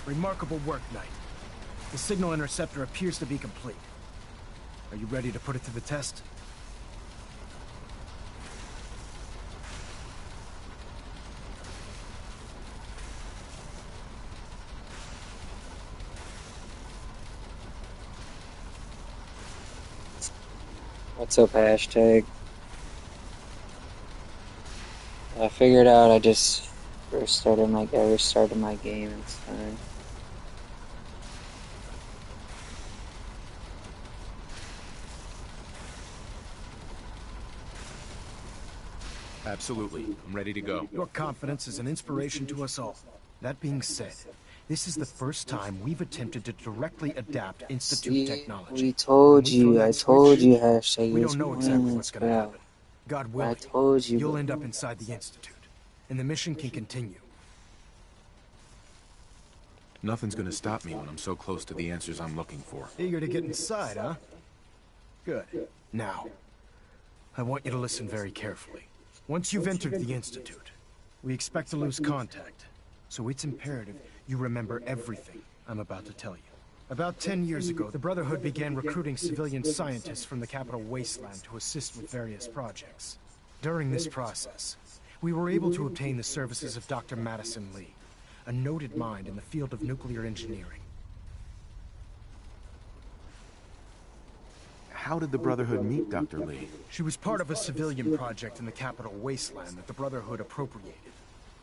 Remarkable work, Knight. The signal interceptor appears to be complete. Are you ready to put it to the test? What's up, hashtag? I figured out I just restarted my game, it's fine. Absolutely. I'm ready to go. Your confidence is an inspiration to us all. That being said, this is the first time we've attempted to directly adapt Institute technology. I told you, hashtag. We don't know exactly what's going to happen. God willing, I told you, you'll end up inside the Institute, and the mission can continue. Nothing's gonna stop me when I'm so close to the answers I'm looking for. Eager to get inside, huh? Good. Now, I want you to listen very carefully. Once you've entered the Institute, we expect to lose contact, so it's imperative you remember everything I'm about to tell you. About 10 years ago, the Brotherhood began recruiting civilian scientists from the capital wasteland to assist with various projects. During this process, we were able to obtain the services of Dr. Madison Lee, a noted mind in the field of nuclear engineering. How did the Brotherhood meet Dr. Lee? She was part of a civilian project in the capital wasteland that the Brotherhood appropriated.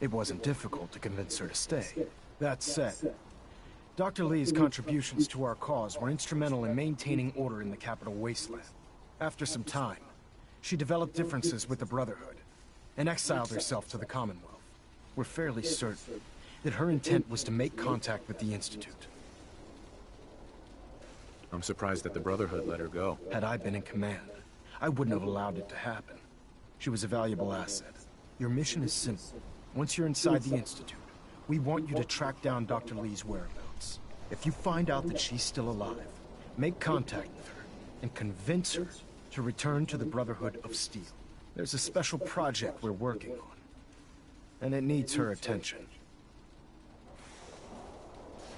It wasn't difficult to convince her to stay. That said, Dr. Lee's contributions to our cause were instrumental in maintaining order in the capital wasteland. After some time, she developed differences with the Brotherhood and exiled herself to the Commonwealth. We're fairly certain that her intent was to make contact with the Institute. I'm surprised that the Brotherhood let her go. Had I been in command, I wouldn't have allowed it to happen. She was a valuable asset. Your mission is simple. Once you're inside the Institute, we want you to track down Dr. Lee's whereabouts. If you find out that she's still alive, make contact with her and convince her to return to the Brotherhood of Steel. There's a special project we're working on, and it needs her attention.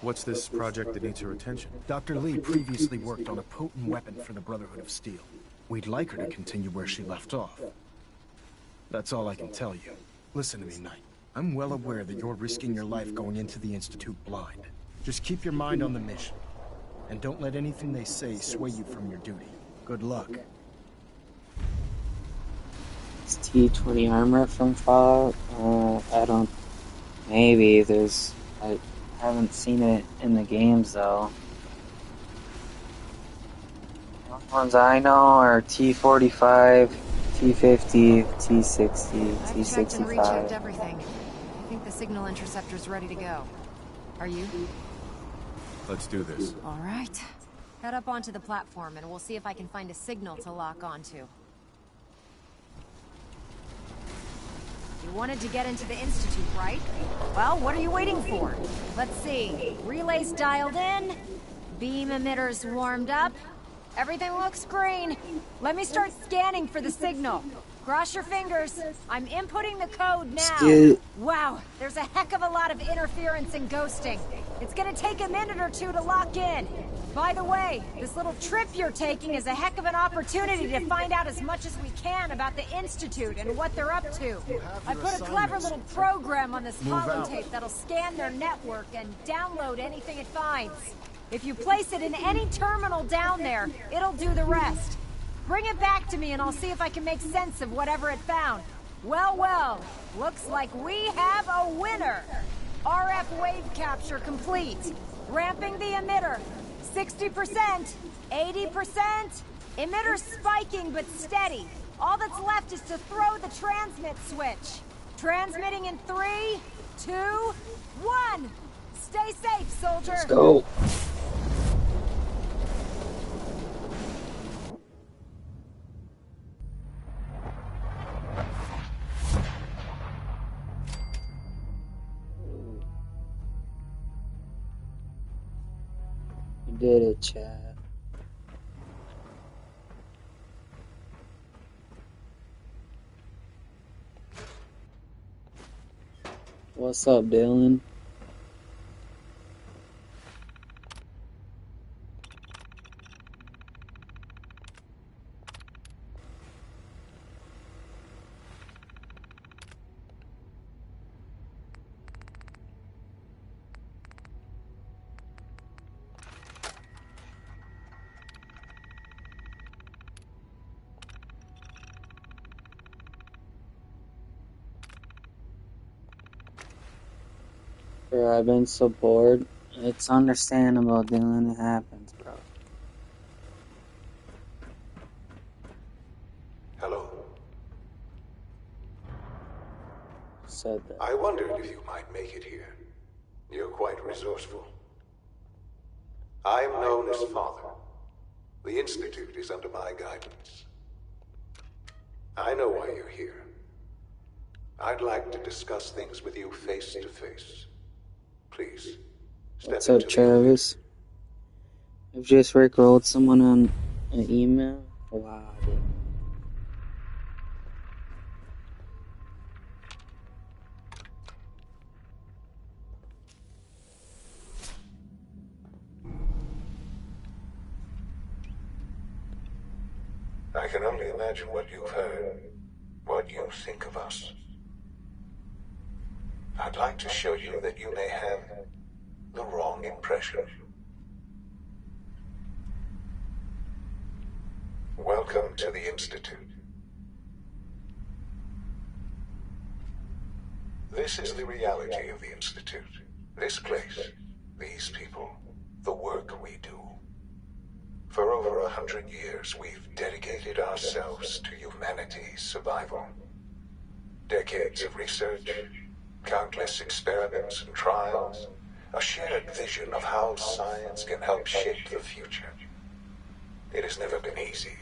What's this project that needs her attention? Dr. Lee previously worked on a potent weapon for the Brotherhood of Steel. We'd like her to continue where she left off. That's all I can tell you. Listen to me, Knight. I'm well aware that you're risking your life going into the Institute blind. Just keep your mind on the mission, and don't let anything they say sway you from your duty. Good luck. Is T20 armor from FallOut? I don't... Maybe, I haven't seen it in the games, though. The ones I know are T45, T50, T60, I've checked and T65. rechecked everything. I think the signal interceptor's ready to go. Are you? Let's do this. All right. Head up onto the platform and we'll see if I can find a signal to lock onto. You wanted to get into the Institute, right? Well, what are you waiting for? Let's see. Relays dialed in. Beam emitters warmed up. Everything looks green. Let me start scanning for the signal. Cross your fingers. I'm inputting the code now. Wow, there's a heck of a lot of interference and ghosting. It's gonna take a minute or two to lock in. By the way, this little trip you're taking is a heck of an opportunity to find out as much as we can about the Institute and what they're up to. I put a clever little program on this holotape that'll scan their network and download anything it finds. If you place it in any terminal down there, it'll do the rest. Bring it back to me and I'll see if I can make sense of whatever it found. Well, well, looks like we have a winner. RF wave capture complete. Ramping the emitter. 60%, 80%. Emitter spiking but steady. All that's left is to throw the transmit switch. Transmitting in 3, 2, 1. Stay safe, soldier. Let's go. You did it, Chad. What's up, Dylan? Bro, I've been so bored. It's understandable, Dylan. It happens, bro. Hello. Said that. I wondered if you might make it here. You're quite resourceful. I'm known as Father. The Institute is under my guidance. I know why you're here. I'd like to discuss things with you face to face. Please, step What's up, into the Travis? I've just rickrolled someone on an email. Wow, dude. I can only imagine what you've heard, what you think of us. I'd like to show you that you may have the wrong impression. Welcome to the Institute. This is the reality of the Institute. This place, these people, the work we do. For over 100 years, we've dedicated ourselves to humanity's survival. Decades of research, countless experiments and trials, a shared vision of how science can help shape the future. It has never been easy,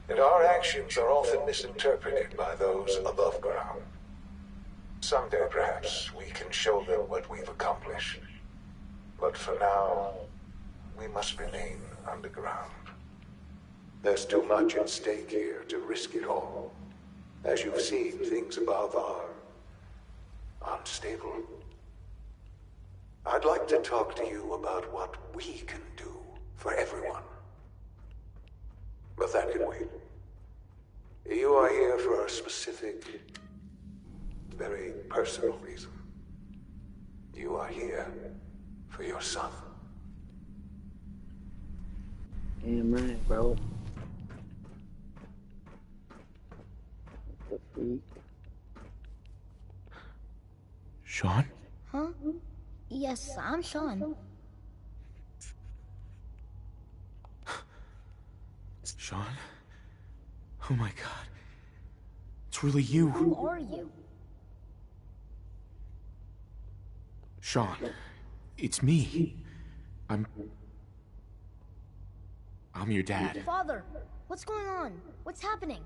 and our actions are often misinterpreted by those above ground. Someday, perhaps, we can show them what we've accomplished. But for now, we must remain underground. There's too much at stake here to risk it all. As you've seen, things above are unstable. I'd like to talk to you about what we can do for everyone. But that can wait. You are here for a specific, very personal reason. You are here for your son. Damn right, bro. What the freak? Sean? Huh? Yes, I'm Sean. Sean? Oh my god. It's really you. Who are you? Sean, it's me. I'm your dad. Father, what's going on? What's happening?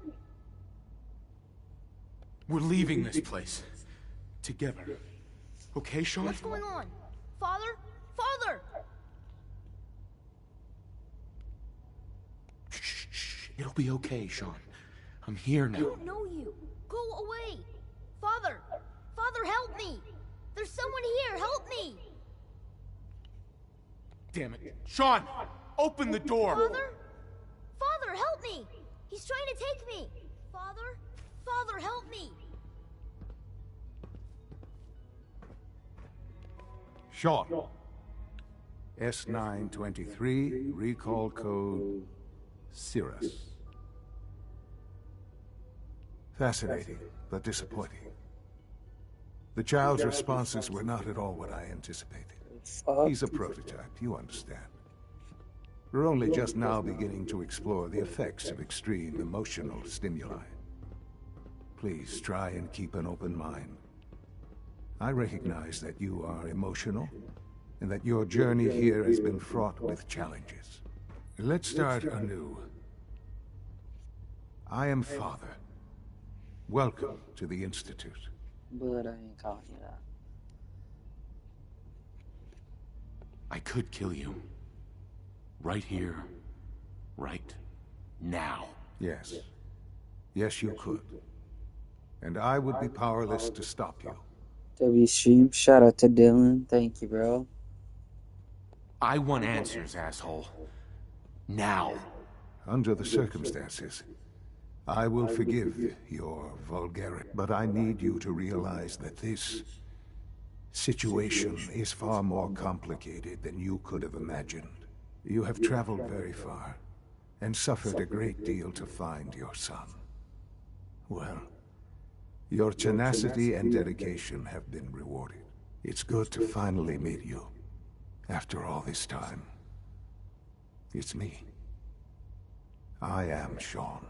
We're leaving this place. Together. Okay, Sean? What's going on? Father? Father! Shh. It'll be okay, Sean. I'm here I now. don't know you. Go away. Father! Father, help me! There's someone here. Help me! Damn it. Sean! Open the door! Father? Father, help me! He's trying to take me! Father? Father, help me! Sean. S923, recall code Cirrus. Fascinating, but disappointing. The child's responses were not at all what I anticipated. Fuck. He's a prototype, you understand. We're only just now beginning to explore the effects of extreme emotional stimuli. Please try and keep an open mind. I recognize that you are emotional, and that your journey here has been fraught with challenges. Let's start anew. I am Father. Welcome to the Institute. But I ain't calling you that. I could kill you. Right here. Right now. Yes. Yes, you could. And I would be powerless to stop you. Livestream, shout out to Dylan. Thank you, bro. I want answers, asshole. Now. Under the circumstances, I will forgive your vulgarity, but I need you to realize that this situation is far more complicated than you could have imagined. You have traveled very far, and suffered a great deal to find your son. Well, your tenacity and dedication have been rewarded. It's good to finally meet you. After all this time. It's me. I am Sean.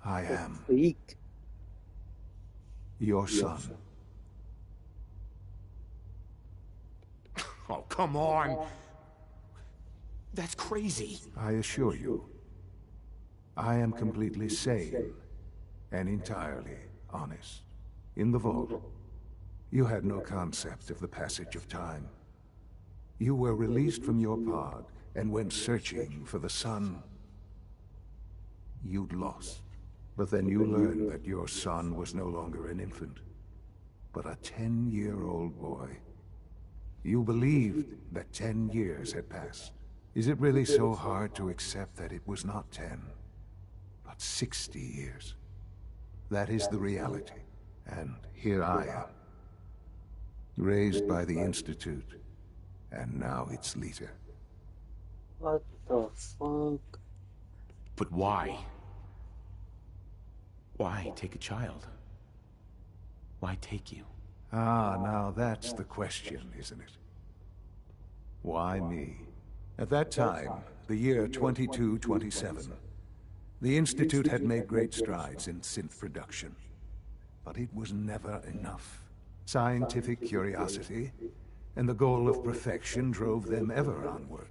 I am Freak. your son. Oh, come on! That's crazy. I assure you, I am completely sane and entirely honest. In the vault, you had no concept of the passage of time. You were released from your pod and went searching for the son you'd lost. But then you learned that your son was no longer an infant, but a 10-year-old boy. You believed that 10 years had passed. Is it really so hard to accept that it was not 10, but 60 years? That is the reality. And here I am, raised by the Institute, and now its leader. What the fuck? But why? Why take a child? Why take you? Ah, now that's the question, isn't it? Why me? At that time, the year 2227, the Institute had made great strides in synth production. But it was never enough. Scientific curiosity and the goal of perfection drove them ever onward.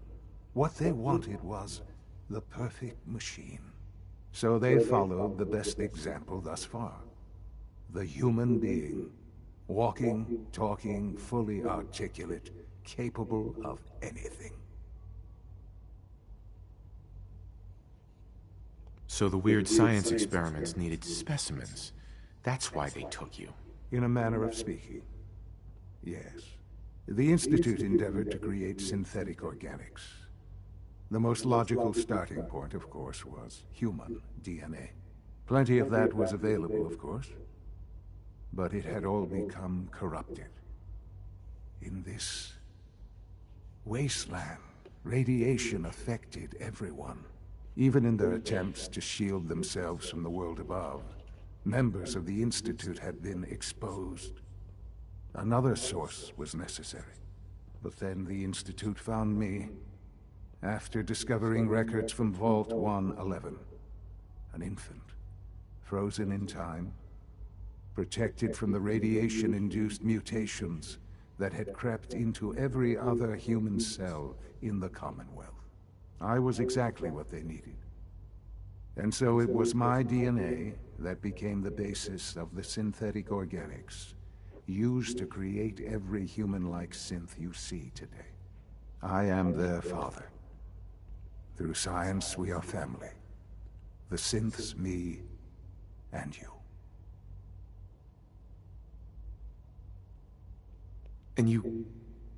What they wanted was the perfect machine. So they followed the best example thus far. The human being. Walking, talking, fully articulate, capable of anything. So the weird science experiments needed specimens. That's why they took you. In a manner of speaking, yes. The Institute endeavored to create synthetic organics. The most logical starting point, of course, was human DNA. Plenty of that was available, of course. But it had all become corrupted. In this wasteland, radiation affected everyone. Even in their attempts to shield themselves from the world above, members of the Institute had been exposed. Another source was necessary. But then the Institute found me, after discovering records from Vault 111. An infant, frozen in time, protected from the radiation-induced mutations that had crept into every other human cell in the Commonwealth. I was exactly what they needed. And so it was my DNA that became the basis of the synthetic organics used to create every human-like synth you see today. I am their father. Through science, we are family. The synths, me, and you. And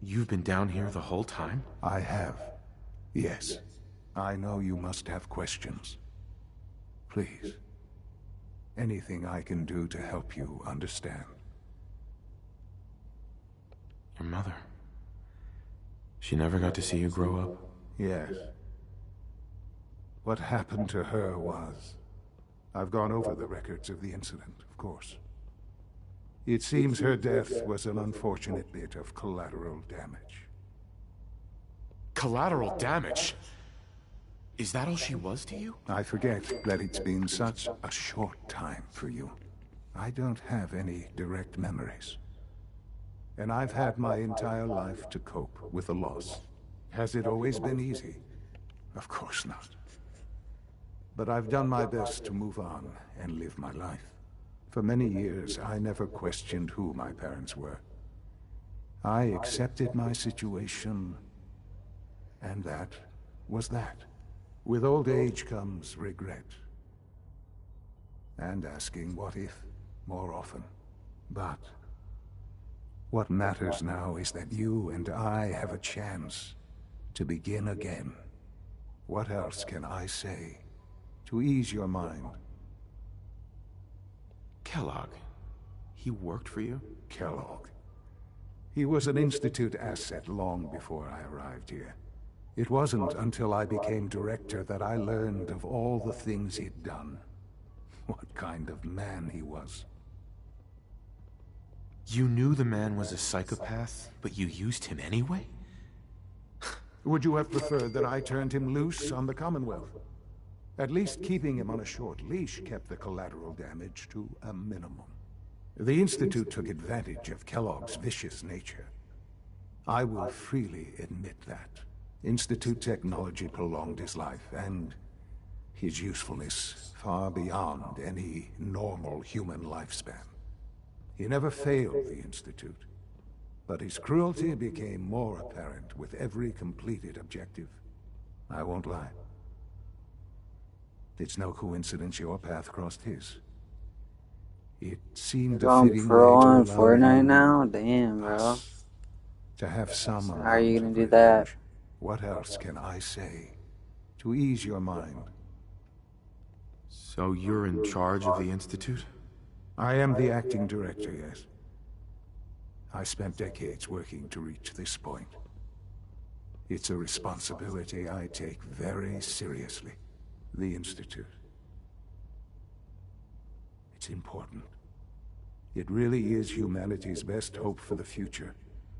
you've been down here the whole time? I have. Yes. I know you must have questions. Please. Anything I can do to help you understand. Your mother. She never got to see you grow up? Yes. What happened to her was... I've gone over the records of the incident, of course. It seems her death was an unfortunate bit of collateral damage. Collateral damage? Is that all she was to you? I forget that it's been such a short time for you. I don't have any direct memories. And I've had my entire life to cope with the loss. Has it always been easy? Of course not. But I've done my best to move on and live my life. For many years, I never questioned who my parents were. I accepted my situation, and that was that. With old age comes regret. And asking what if more often. But what matters now is that you and I have a chance to begin again. What else can I say to ease your mind? Kellogg. He worked for you? Kellogg. He was an Institute asset long before I arrived here. It wasn't until I became director that I learned of all the things he'd done. What kind of man he was. You knew the man was a psychopath, but you used him anyway? Would you have preferred that I turned him loose on the Commonwealth? At least keeping him on a short leash kept the collateral damage to a minimum. The Institute took advantage of Kellogg's vicious nature. I will freely admit that. Institute technology prolonged his life, and his usefulness far beyond any normal human lifespan. He never failed the Institute, but his cruelty became more apparent with every completed objective. I won't lie. It's no coincidence your path crossed his. It seemed a Going fitting pro way to on allow Fortnite you, now? Damn, bro. us, to have some How are you amount gonna of do that? revenge. What else can I say to ease your mind? So you're in charge of the Institute? I am the acting director, yes. I spent decades working to reach this point. It's a responsibility I take very seriously. The Institute. It's important. It really is humanity's best hope for the future,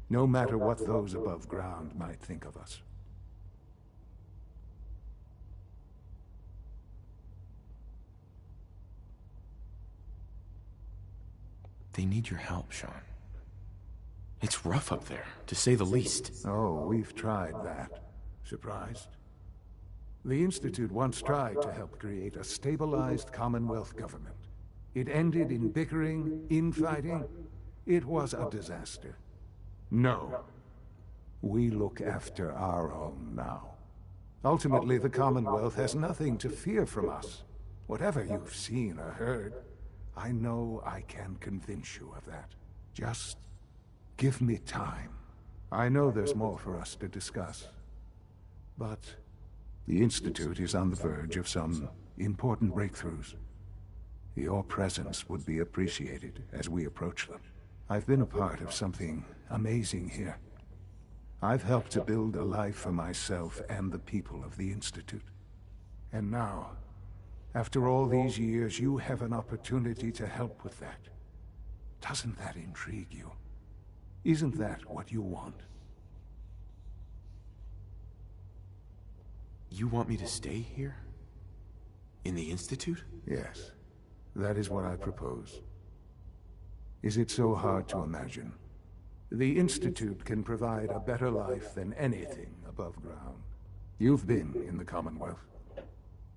no matter what those above ground might think of us. They need your help, Sean. It's rough up there, to say the least. Oh, we've tried that. Surprised? The Institute once tried to help create a stabilized Commonwealth government. It ended in bickering, infighting. It was a disaster. No. We look after our own now. Ultimately, the Commonwealth has nothing to fear from us. Whatever you've seen or heard, I know I can convince you of that. Just give me time. I know there's more for us to discuss. But the Institute is on the verge of some important breakthroughs. Your presence would be appreciated as we approach them. I've been a part of something amazing here. I've helped to build a life for myself and the people of the Institute. And now, after all these years, you have an opportunity to help with that. Doesn't that intrigue you? Isn't that what you want? You want me to stay here? In the Institute? Yes, that is what I propose. Is it so hard to imagine? The Institute can provide a better life than anything above ground. You've been in the Commonwealth.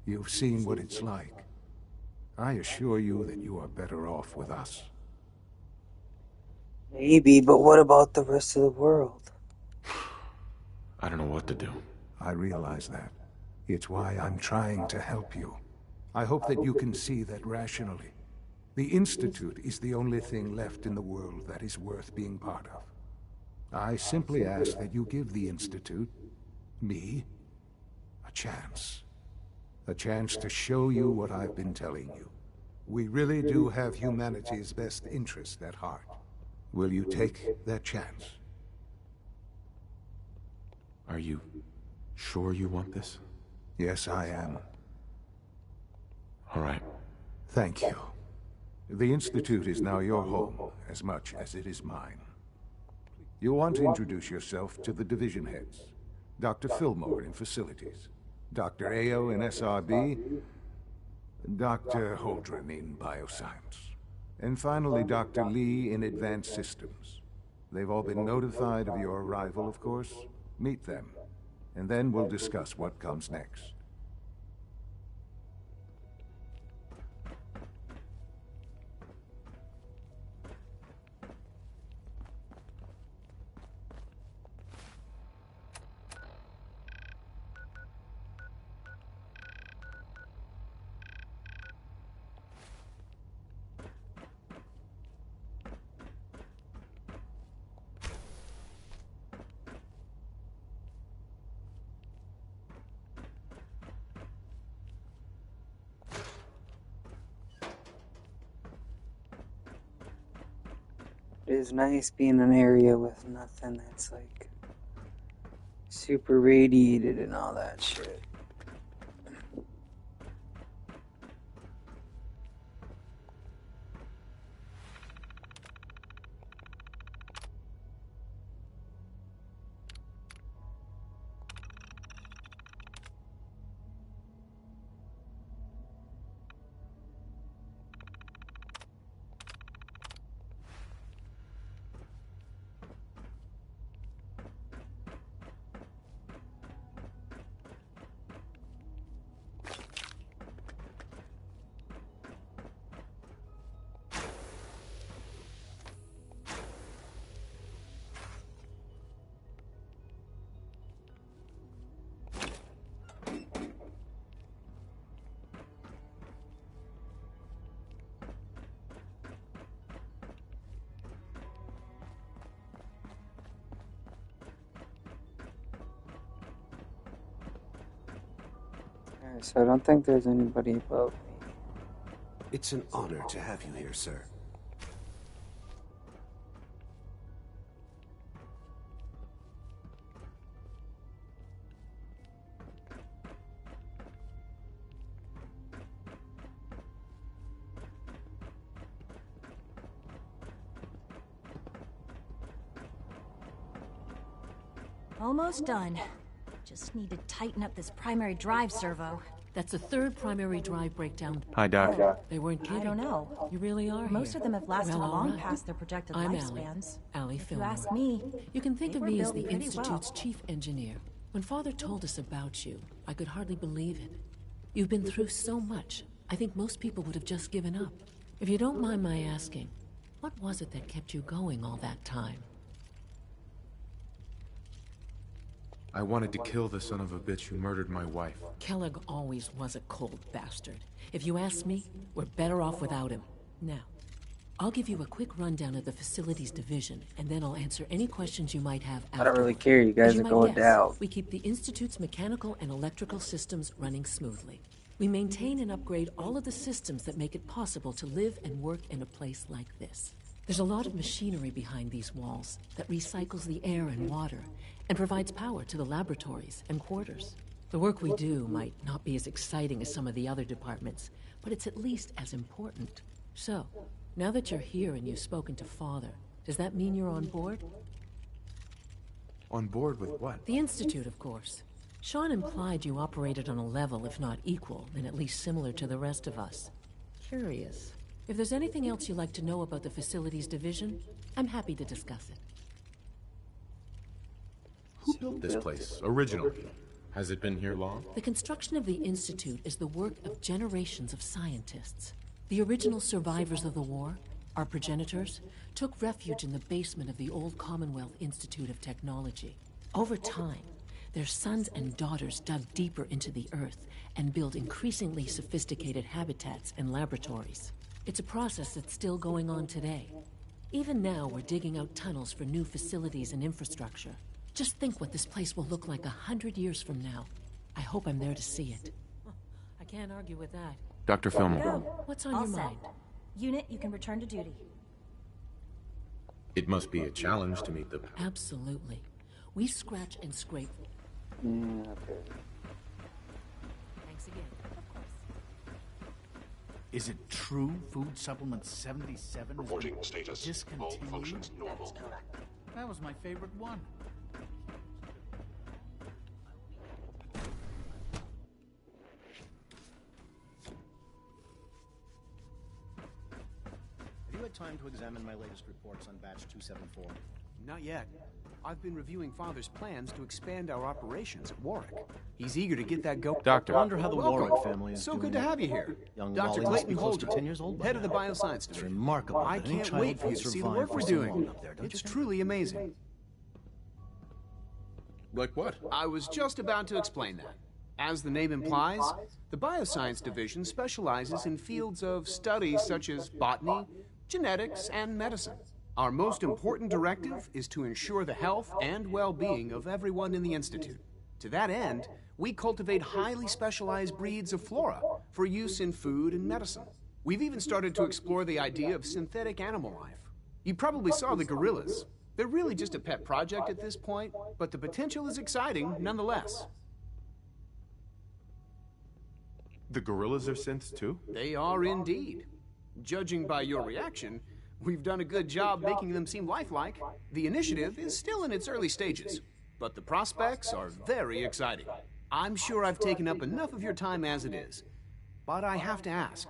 You've seen what it's like. I assure you that you are better off with us. Maybe, but what about the rest of the world? I don't know what to do. I realize that. It's why I'm trying to help you. I hope that you can see that rationally. The Institute is the only thing left in the world that is worth being part of. I simply ask that you give the Institute, me, a chance. A chance to show you what I've been telling you. We really do have humanity's best interest at heart. Will you take that chance? Are you sure you want this? Yes, I am. All right. Thank you. The Institute is now your home, as much as it is mine. You'll want to introduce yourself to the division heads. Dr. Fillmore in Facilities, Dr. Ayo in SRB, Dr. Holdren in Bioscience, and finally Dr. Lee in Advanced Systems. They've all been notified of your arrival, of course. Meet them, and then we'll discuss what comes next. It is nice being in an area with nothing that's like super radiated and all that shit. Alright, so I don't think there's anybody above me. It's an honor to have you here, sir. Almost done. Just need to tighten up this primary drive servo. That's the third primary drive breakdown. Hi, Doc. They weren't kidding. I don't know. You really are Most here. of them have lasted Well, all long right. past their projected I'm lifespans. Allie If you Fillmore. ask me, You can think they of were me as built the pretty Institute's well. chief engineer. When Father told us about you, I could hardly believe it. You've been through so much, I think most people would have just given up. If you don't mind my asking, what was it that kept you going all that time? I wanted to kill the son of a bitch who murdered my wife. Kellogg always was a cold bastard. If you ask me, we're better off without him. Now, I'll give you a quick rundown of the facilities division, and then I'll answer any questions you might have I don't really afterward. care, you guys As are might going guess, down. we keep the Institute's mechanical and electrical systems running smoothly. We maintain and upgrade all of the systems that make it possible to live and work in a place like this. There's a lot of machinery behind these walls that recycles the air and water and provides power to the laboratories and quarters. The work we do might not be as exciting as some of the other departments, but it's at least as important. So, now that you're here and you've spoken to Father, does that mean you're on board? On board with what? The Institute, of course. Sean implied you operated on a level, if not equal, then at least similar to the rest of us. Curious. If there's anything else you'd like to know about the Facilities Division, I'm happy to discuss it. Who built this place, originally? Has it been here long? The construction of the Institute is the work of generations of scientists. The original survivors of the war, our progenitors, took refuge in the basement of the old Commonwealth Institute of Technology. Over time, their sons and daughters dug deeper into the earth and built increasingly sophisticated habitats and laboratories. It's a process that's still going on today. Even now, we're digging out tunnels for new facilities and infrastructure. Just think what this place will look like 100 years from now. I hope I'm there to see it. I can't argue with that. Dr. Fillmore, Go. What's on All your set. mind? Unit, you can return to duty. it must be a challenge to meet the... Absolutely. We scratch and scrape. Yeah, okay. Thanks again. Is it true Food Supplement 77 Reporting is status. All discontinued? functions normal. That was my favorite one. Have you had time to examine my latest reports on batch 274? Not yet. I've been reviewing Father's plans to expand our operations at Warwick. He's eager to get that going. Doctor. I wonder how the Welcome. Warwick family is So doing. good to have you here. Young Dr. Wally must be Clayton close to Holden, 10 years old by head of the now. bioscience It's division. remarkable I that any can't child wait for you can to see the survive work for we're so doing. long up there, don't It's you think? truly amazing. Like what? I was just about to explain that. As the name implies, the Bioscience Division specializes in fields of study such as botany, genetics, and medicine. Our most important directive is to ensure the health and well-being of everyone in the Institute. To that end, we cultivate highly specialized breeds of flora for use in food and medicine. We've even started to explore the idea of synthetic animal life. You probably saw the gorillas. They're really just a pet project at this point, but the potential is exciting nonetheless. The gorillas are synths too? They are indeed. Judging by your reaction, we've done a good job making them seem lifelike. The initiative is still in its early stages, but the prospects are very exciting. I'm sure I've taken up enough of your time as it is, but I have to ask,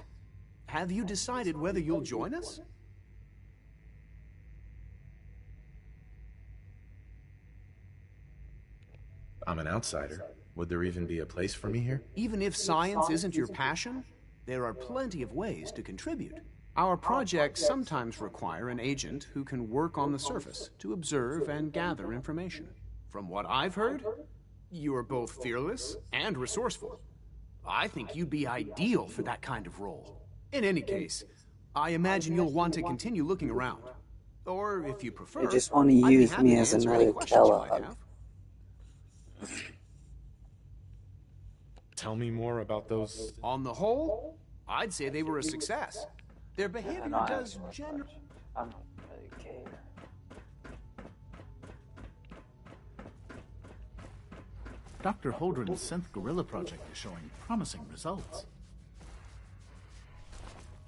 have you decided whether you'll join us? I'm an outsider. Would there even be a place for me here? Even if science isn't your passion, there are plenty of ways to contribute. Our projects sometimes require an agent who can work on the surface to observe and gather information. From what I've heard, you are both fearless and resourceful. I think you'd be ideal for that kind of role. In any case, I imagine you'll want to continue looking around. Or, if you prefer, They just want to I'd be use happy me to as answer any another questions you might Kellogg. have. Tell me more about those... On the whole, I'd say they were a success. Their behavior does generally... I don't really care. Dr. Holdren's synth gorilla project is showing promising results.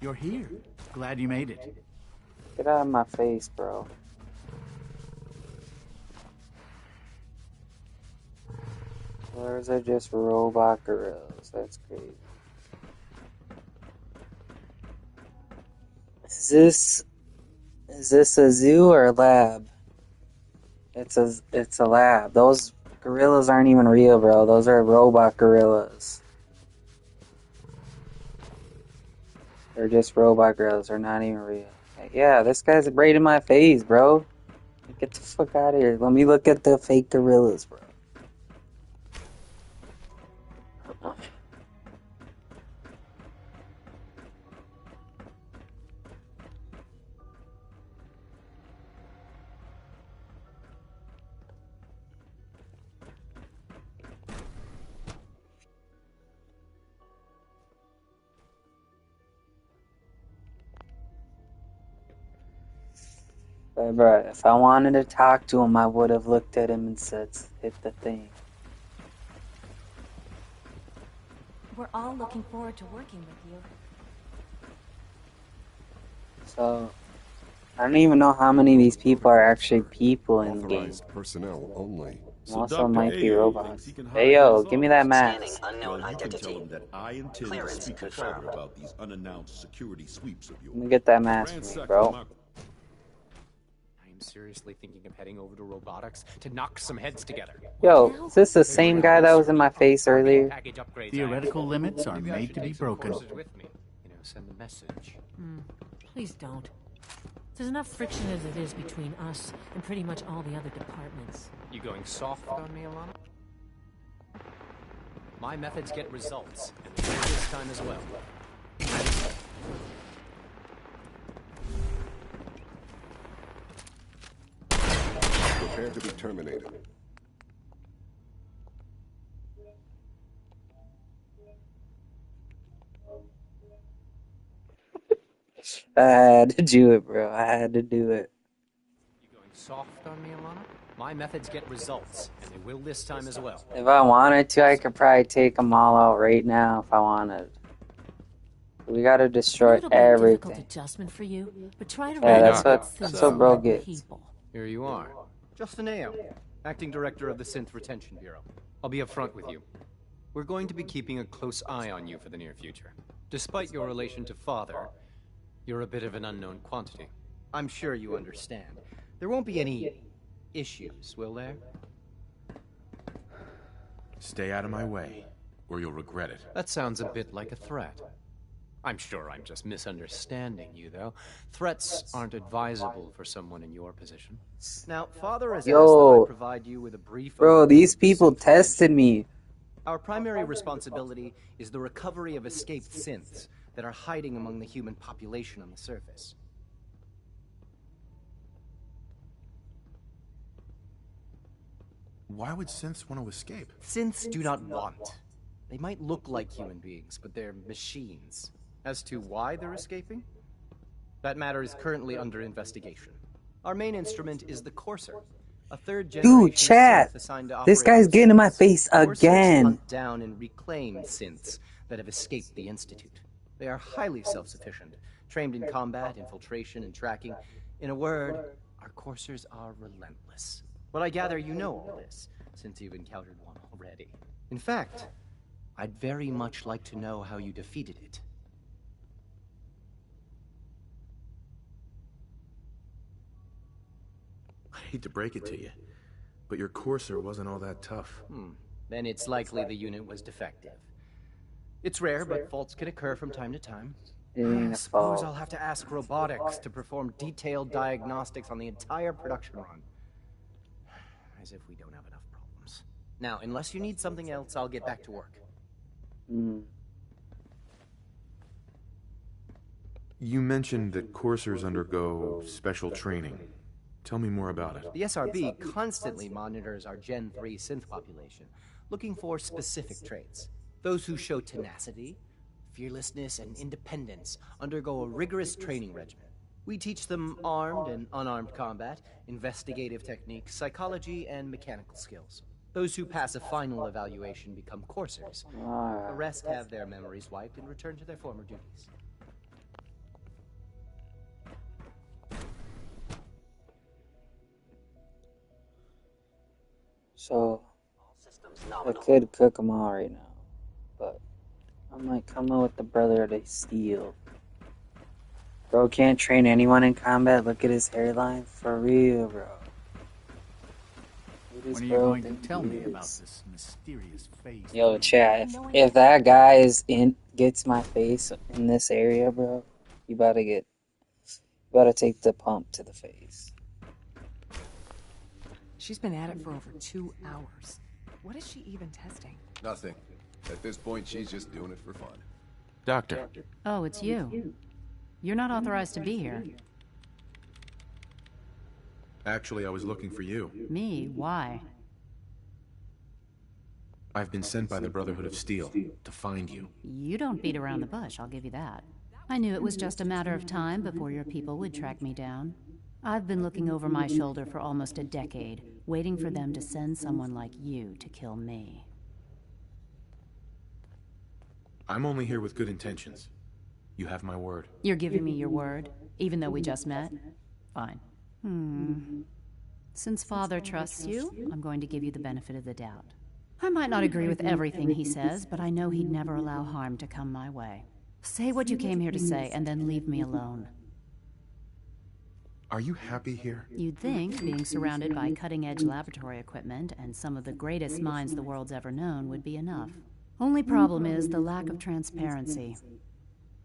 You're here. Glad you made it. Get out of my face, bro. Those are just robot gorillas. That's crazy. Is this a zoo or a lab? It's a lab. Those gorillas aren't even real, bro. Those are robot gorillas. They're just robot gorillas. They're not even real. Yeah, this guy's right in my face, bro. Get the fuck out of here. Let me look at the fake gorillas, bro. But bro, if I wanted to talk to him, I would have looked at him and said, hit the thing. We're all looking forward to working with you. So, I don't even know how many of these people are actually people in the game. Personnel only. Most of them might be robots. Hey yo, give me that mask. Unknown identity. That I intend to speak to Father about these unannounced security sweeps of yours. Let me get that mask for me, bro. I'm seriously thinking of heading over to robotics to knock some heads together. Yo, is this the same guy that was in my face earlier? Theoretical limits are made to be broken. Send the message. Please don't. There's enough friction as it is between us and pretty much all the other departments. You going soft on me, Alana? My methods get results, and they will this time as well. Prepare to be terminated. I had to do it, bro. I had to do it. You going soft on me, Alana? My methods get results, and they will this time as well. If I wanted to, I could probably take them all out right now if I wanted. We gotta destroy everything. Difficult adjustment for you, but try to that's what bro gets. Here you are. Justin Ao, Acting Director of the Synth Retention Bureau. I'll be upfront with you. We're going to be keeping a close eye on you for the near future. Despite your relation to Father, you're a bit of an unknown quantity. I'm sure you understand. There won't be any issues, will there? Stay out of my way, or you'll regret it. That sounds a bit like a threat. I'm sure I'm just misunderstanding you, though. Threats aren't advisable for someone in your position. Now, Father has asked that I provide you with a brief... Bro, these people tested me. Our primary responsibility is the recovery of escaped synths that are hiding among the human population on the surface. Why would synths want to escape? Synths do not want. They might look like human beings, but they're machines. As to why they're escaping? That matter is currently under investigation. Our main instrument is the Courser, a third-generation Dude, chat! This guy's getting in my face again. Hunt down and reclaim synths that have escaped the Institute. They are highly self-sufficient, trained in combat, infiltration, and tracking. In a word, our coursers are relentless. But I gather you know all this, since you've encountered one already. In fact, I'd very much like to know how you defeated it. I hate to break it to you, but your courser wasn't all that tough. Then it's likely the unit was defective. It's rare, but faults can occur from time to time. I suppose I'll have to ask robotics to perform detailed diagnostics on the entire production run. As if we don't have enough problems. Now, unless you need something else, I'll get back to work. You mentioned that coursers undergo special training. Tell me more about it. The SRB constantly monitors our Gen 3 synth population, looking for specific traits. Those who show tenacity, fearlessness, and independence undergo a rigorous training regimen. We teach them armed and unarmed combat, investigative techniques, psychology, and mechanical skills. Those who pass a final evaluation become coursers. The rest have their memories wiped and return to their former duties. So, I could cook them all right now, but I might come up with the Brotherhood of Steel. Bro can't train anyone in combat. Look at his hairline. For real, bro. When are you going to tell me about this mysterious phase? Yo, chat, if that guy gets my face in this area, bro, you gotta take the pump to the face. She's been at it for over 2 hours. What is she even testing? Nothing. At this point, she's just doing it for fun. Doctor. Oh, it's you. You're not authorized to be here. Actually, I was looking for you. Me? Why? I've been sent by the Brotherhood of Steel to find you. You don't beat around the bush, I'll give you that. I knew it was just a matter of time before your people would track me down. I've been looking over my shoulder for almost a decade, waiting for them to send someone like you to kill me. I'm only here with good intentions. You have my word. You're giving me your word, even though we just met? Fine. Since Father trusts you, I'm going to give you the benefit of the doubt. I might not agree with everything he says, but I know he'd never allow harm to come my way. Say what you came here to say, and then leave me alone. Are you happy here? You'd think being surrounded by cutting-edge laboratory equipment and some of the greatest minds the world's ever known would be enough. Only problem is the lack of transparency.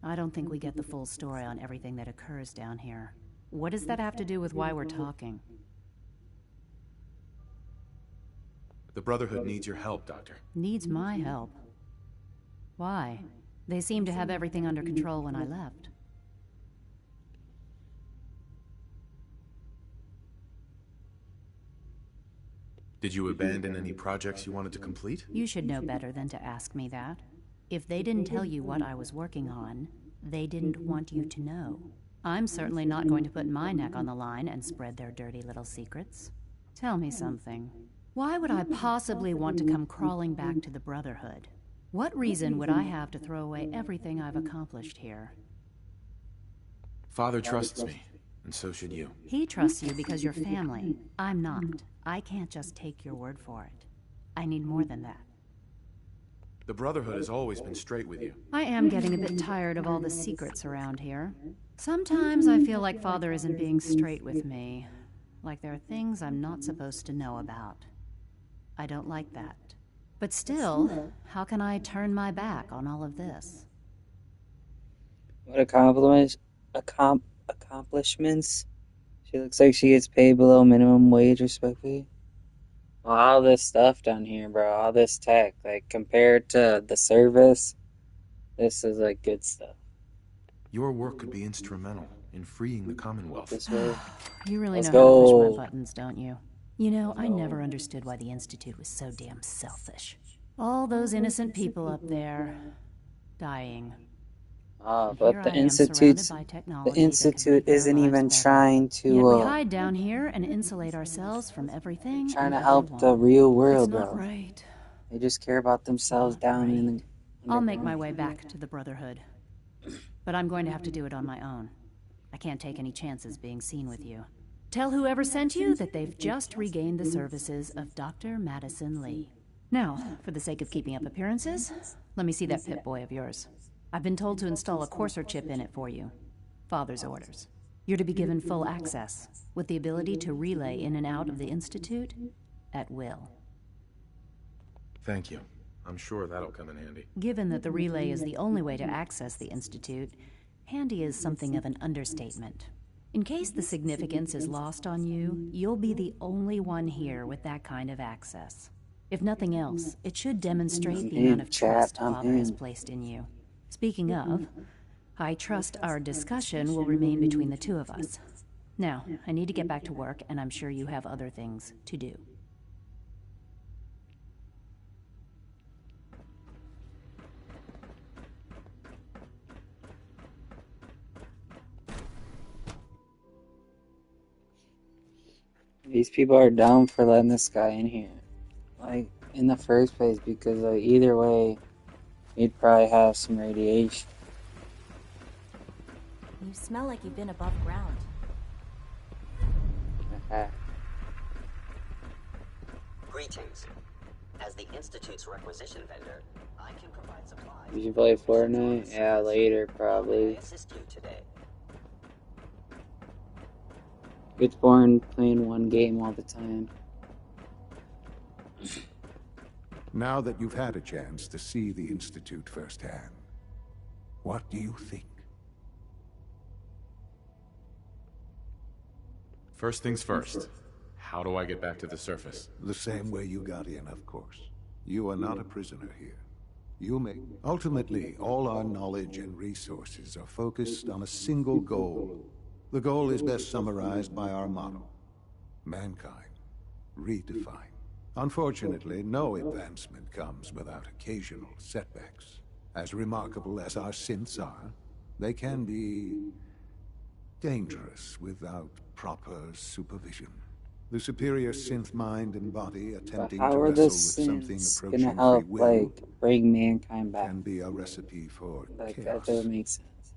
I don't think we get the full story on everything that occurs down here. What does that have to do with why we're talking? The Brotherhood needs your help, Doctor. Needs my help? Why? They seemed to have everything under control when I left. Did you abandon any projects you wanted to complete? You should know better than to ask me that. If they didn't tell you what I was working on, they didn't want you to know. I'm certainly not going to put my neck on the line and spread their dirty little secrets. Tell me something. Why would I possibly want to come crawling back to the Brotherhood? What reason would I have to throw away everything I've accomplished here? Father trusts me, and so should you. He trusts you because you're family. I'm not. I can't just take your word for it. I need more than that. The Brotherhood has always been straight with you. I am getting a bit tired of all the secrets around here. Sometimes I feel like Father isn't being straight with me. Like there are things I'm not supposed to know about. I don't like that. But still, how can I turn my back on all of this? What accomplishments? She looks like she gets paid below minimum wage, respectfully. All this stuff down here, bro. All this tech. Like, compared to the service, this is, like, good stuff. Your work could be instrumental in freeing the Commonwealth. This way. You really Let's know how to go. push my buttons, don't you? You know, I never understood why the Institute was so damn selfish. All those innocent people up there, dying. But the Institute isn't even trying Yet we to, hide down here and insulate ourselves from everything. trying to and help the everyone. real world, It's not bro. right. They just care about themselves down in the... I'll make my way back to the Brotherhood. But I'm going to have to do it on my own. I can't take any chances being seen with you. Tell whoever sent you that they've just regained the services of Dr. Madison Lee. Now, for the sake of keeping up appearances, let me see that Pip-Boy of yours. I've been told to install a courser chip in it for you. Father's orders. You're to be given full access, with the ability to relay in and out of the Institute at will. Thank you. I'm sure that'll come in handy. Given that the relay is the only way to access the Institute, handy is something of an understatement. In case the significance is lost on you, you'll be the only one here with that kind of access. If nothing else, it should demonstrate the amount of trust Father has placed in you. Speaking of, I trust our discussion will remain between the two of us. Now, I need to get back to work, and I'm sure you have other things to do. These people are dumb for letting this guy in here. Like, in the first place, because like, either way, he'd probably have some radiation. You smell like you've been above ground. Greetings. As the Institute's requisition vendor, I can provide supplies. Did you play Fortnite? Yeah, later, probably. Assist you today. It's boring playing one game all the time. Now that you've had a chance to see the Institute firsthand, what do you think? First things first. How do I get back to the surface? The same way you got in, of course. You are not a prisoner here. You may... Ultimately, all our knowledge and resources are focused on a single goal. The goal is best summarized by our motto: mankind, redefined. Unfortunately, no advancement comes without occasional setbacks. As remarkable as our synths are, they can be dangerous without proper supervision. The superior synth mind and body attempting to wrestle with something approaching gonna help, free will like, bring mankind back? can be a recipe for Like, chaos. that doesn't make sense.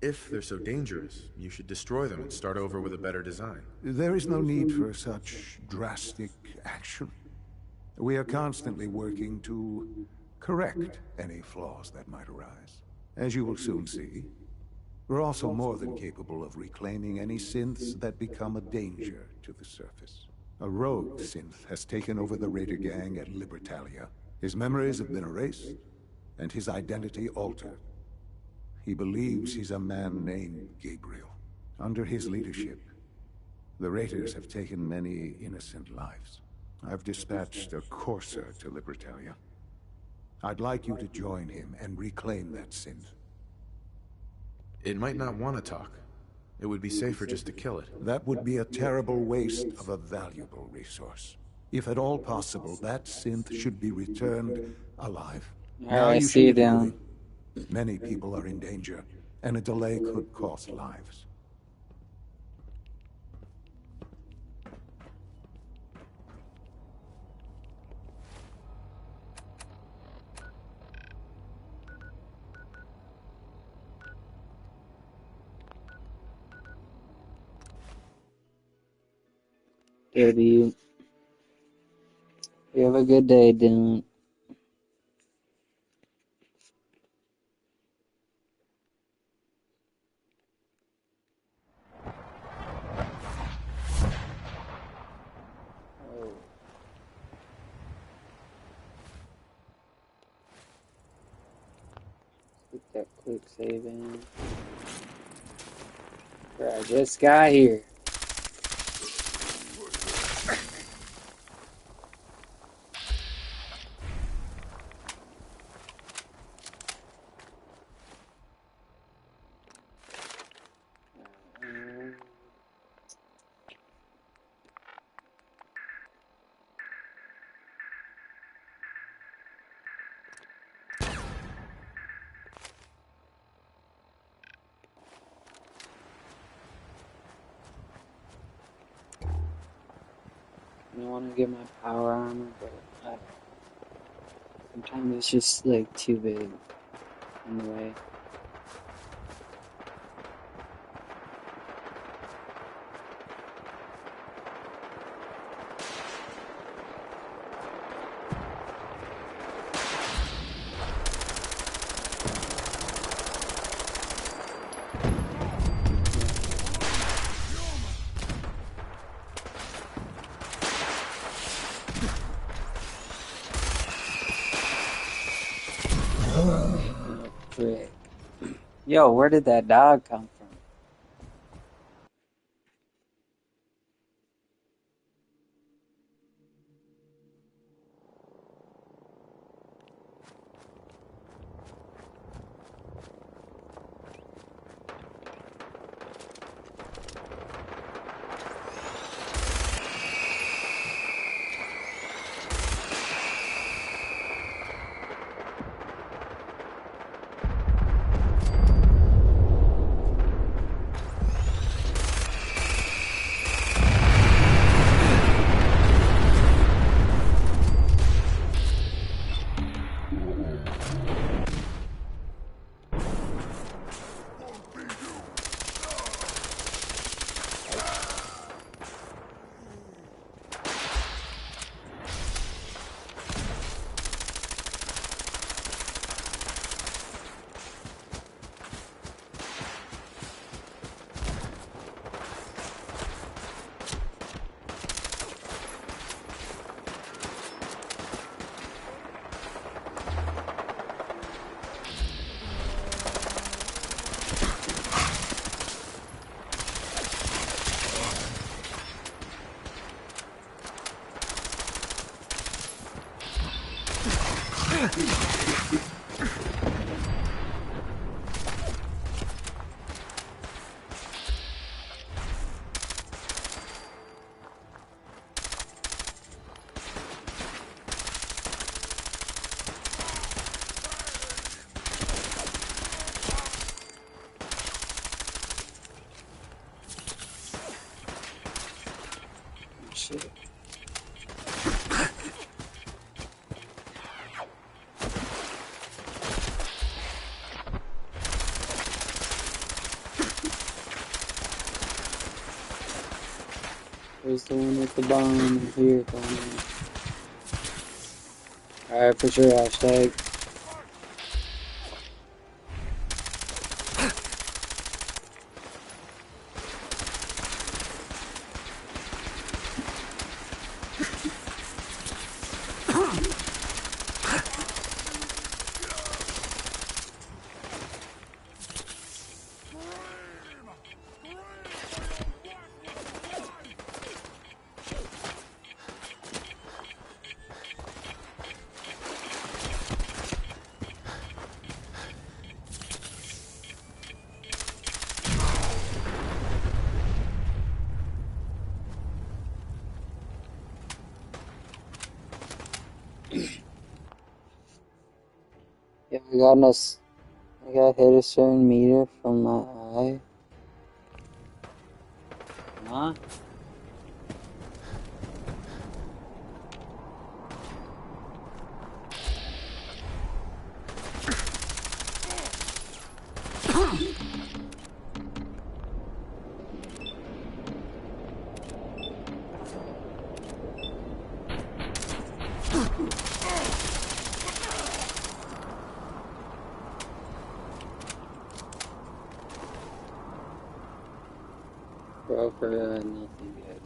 If they're so dangerous, you should destroy them and start over with a better design. There is no need for such drastic action. We are constantly working to correct any flaws that might arise. As you will soon see, we're also more than capable of reclaiming any synths that become a danger to the surface. A rogue synth has taken over the Raider gang at Libertalia. His memories have been erased, and his identity altered. He believes he's a man named Gabriel. Under his leadership, the Raiders have taken many innocent lives. I've dispatched a courser to Libertalia. I'd like you to join him and reclaim that synth. It might not want to talk. It would be safer just to kill it. That would be a terrible waste of a valuable resource. If at all possible, that synth should be returned alive. I see you down. Many people are in danger, and a delay could cost lives. You have a good day, Dylan. Put that quick save in. Bro, I just got here. I want to get my power armor, but sometimes it's just like too big in the way. Frick. Yo, where did that dog come from? you. Where's the one with the bomb? Here, bomb. Alright, for sure, hashtag. Yeah, I got hit a certain meter from my eye. Huh? Bro, for real, nothing good.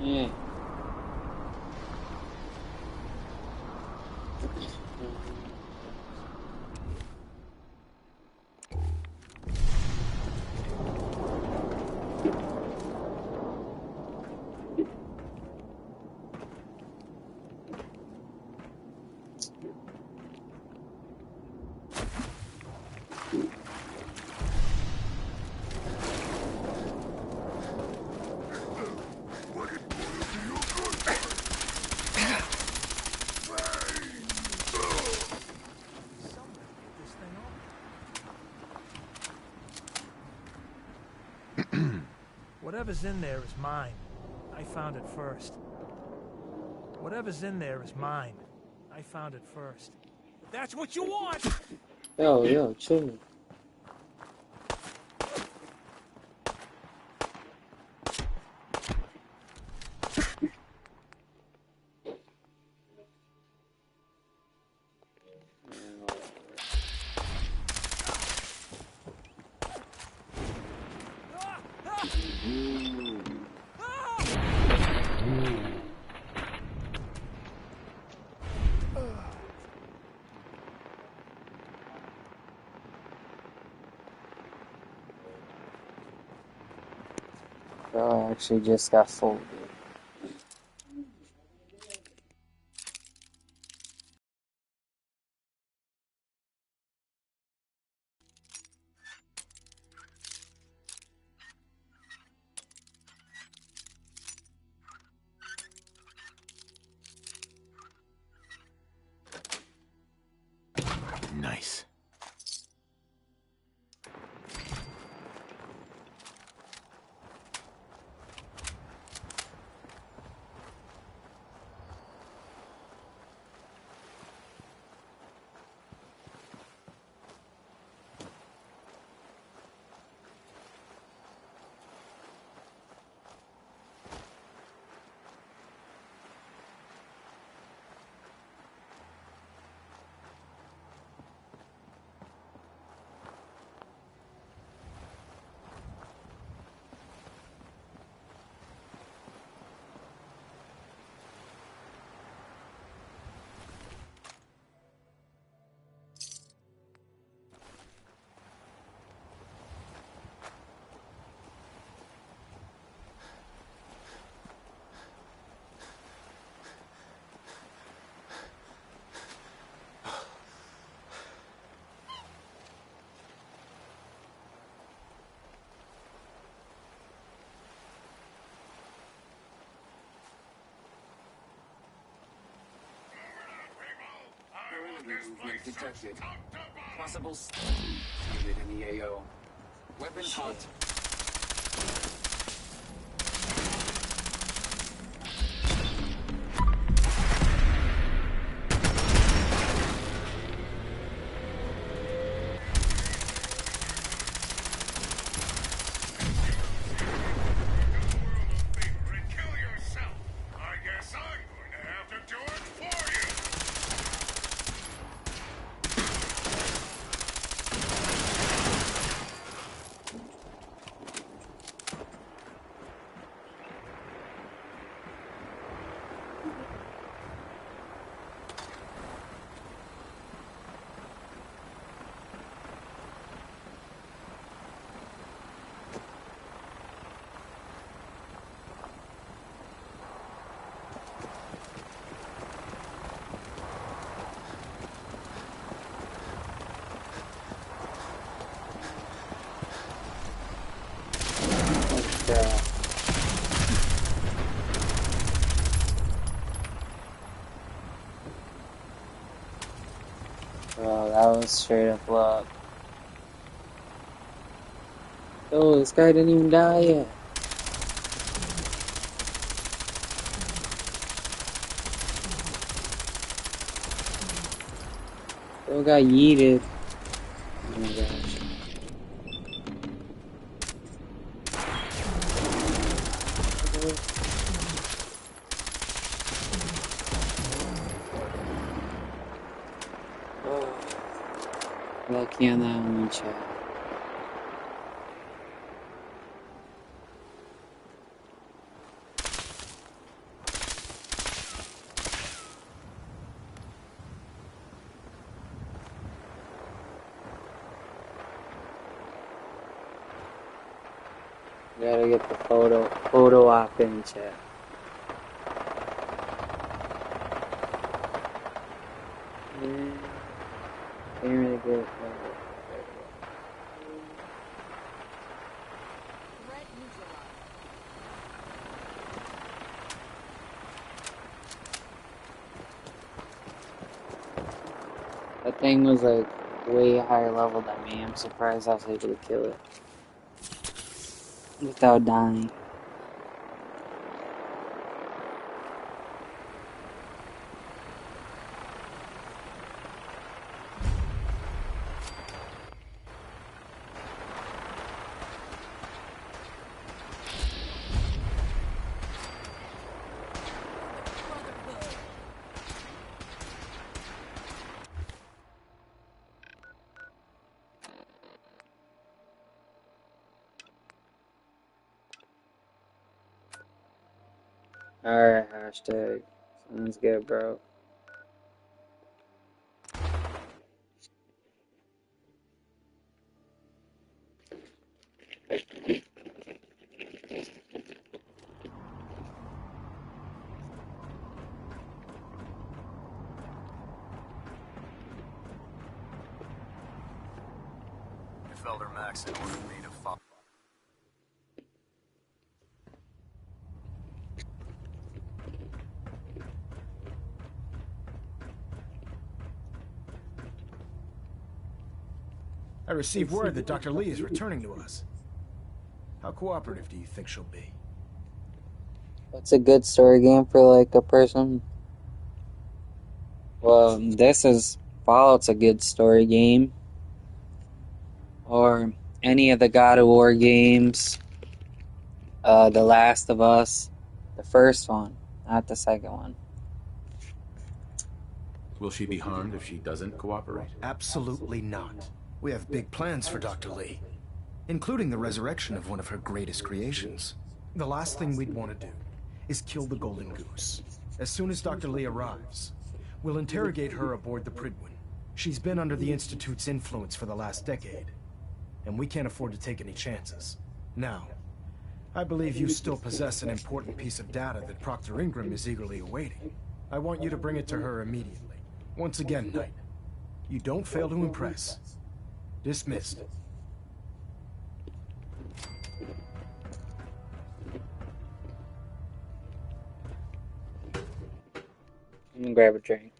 Yeah. Whatever's in there is mine. I found it first. Whatever's in there is mine. I found it first. If that's what you want! Yo, chill. Bro, I actually just got folded. Nice. Movement detected. Possible unit in the AO. Weapons hot. Bro, that was straight up luck. Oh, this guy didn't even die yet. Bro got yeeted. Oh my gosh. Lucky on that one, chat. Gotta get the photo op in chat. Can't really get it. That thing was like way higher level than me. I'm surprised I was able to kill it without dying. Alright, hashtag. Sounds good, bro. If Elder Max had ordered me to follow. I received word that Dr. Lee is returning to us. How cooperative do you think she'll be? What's a good story game for like a person? Well, this is FallOut's a good story game. Or any of the God of War games. The Last of Us. The first one, not the second one. Will she be harmed if she doesn't cooperate? Absolutely not. We have big plans for Dr. Lee, including the resurrection of one of her greatest creations. The last thing we'd want to do is kill the Golden Goose. As soon as Dr. Lee arrives, we'll interrogate her aboard the Prydwen. She's been under the Institute's influence for the last decade, and we can't afford to take any chances. Now, I believe you still possess an important piece of data that Proctor Ingram is eagerly awaiting. I want you to bring it to her immediately. Once again, Knight, you don't fail to impress. Dismissed. I'm gonna grab a drink.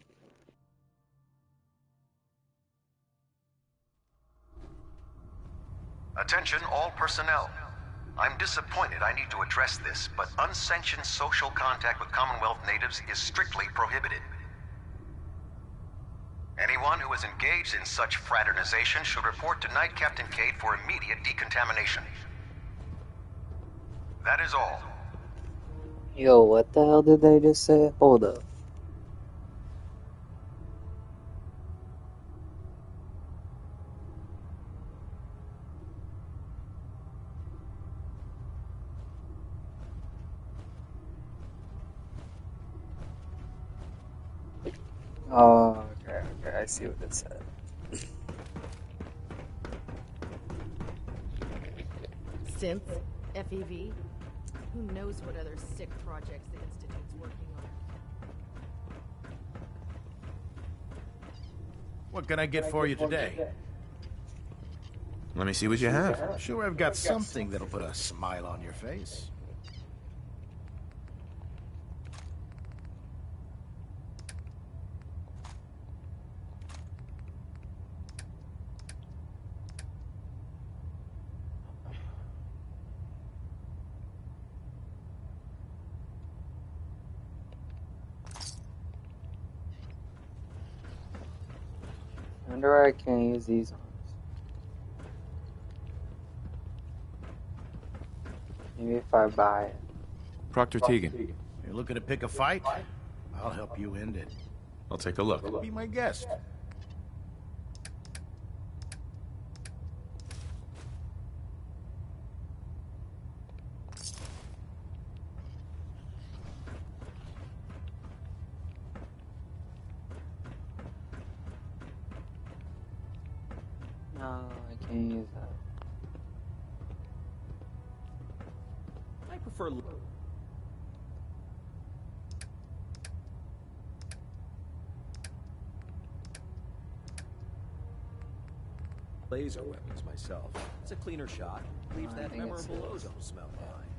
Attention all personnel. I'm disappointed I need to address this, but unsanctioned social contact with Commonwealth natives is strictly prohibited. Anyone who is engaged in such fraternization should report to Knight Captain Cade for immediate decontamination. That is all. Yo, what the hell did they just say? Hold up. Oh, okay, I see what it said. Synth? FEV? Who knows what other sick projects the Institute's working on? What can I get for you today? Let me see what you have. I'm sure I've got something that'll put a smile on your face. I wonder why I can't use these ones. Maybe if I buy it. Proctor Tegan. You're looking to pick a fight? I'll help you end it. I'll take a look. Be my guest. No, I can't use that. prefer... laser weapons myself. It's a cleaner shot. Leaves that memorable ozone smell behind.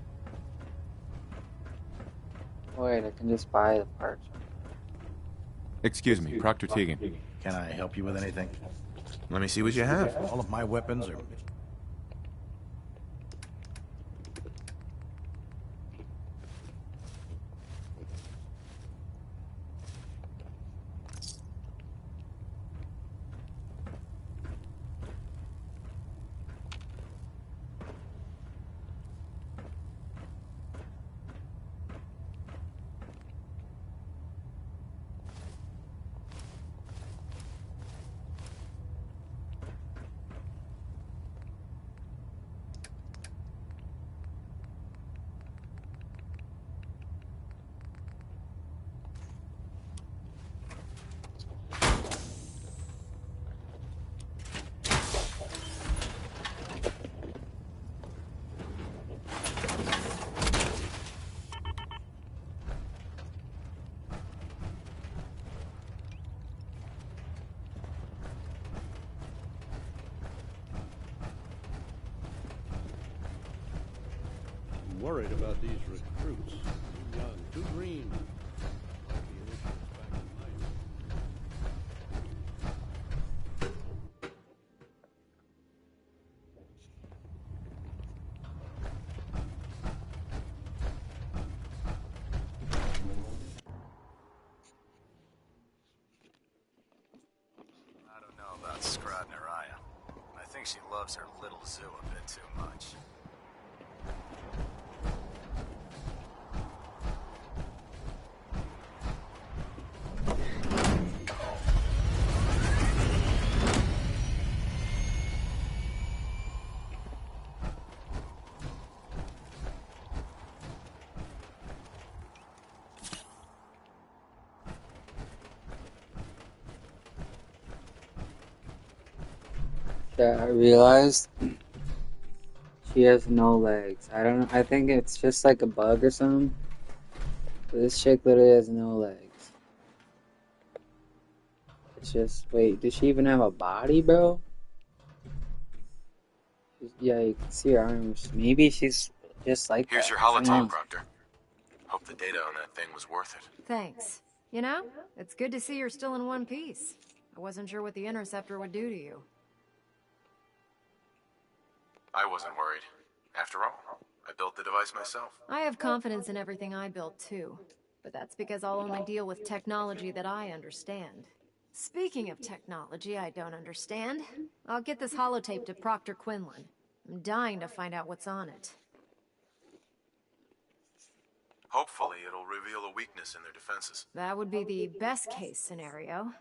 Wait, I can just buy the parts. Excuse me, Proctor Teagan. Can I help you with anything? Let me see what you have. All of my weapons are... Worried about these recruits. Too young, too green. Might be an issue back in life. I don't know about Scrod Naraya. I think she loves her little zoo a bit too much. Yeah, I realized she has no legs. I don't know. I think it's just like a bug or something. But this chick literally has no legs. It's just, wait, does she even have a body, bro? Yeah, you can see her arms. Maybe she's just like Here's that. your I don't holotape, know. Proctor. Hope the data on that thing was worth it. Thanks. You know, it's good to see you're still in one piece. I wasn't sure what the Interceptor would do to you. I wasn't worried. After all, I built the device myself. I have confidence in everything I built too, but that's because I'll only deal with technology that I understand. Speaking of technology I don't understand, I'll get this holotape to Proctor Quinlan. I'm dying to find out what's on it. Hopefully it'll reveal a weakness in their defenses. That would be the best case scenario.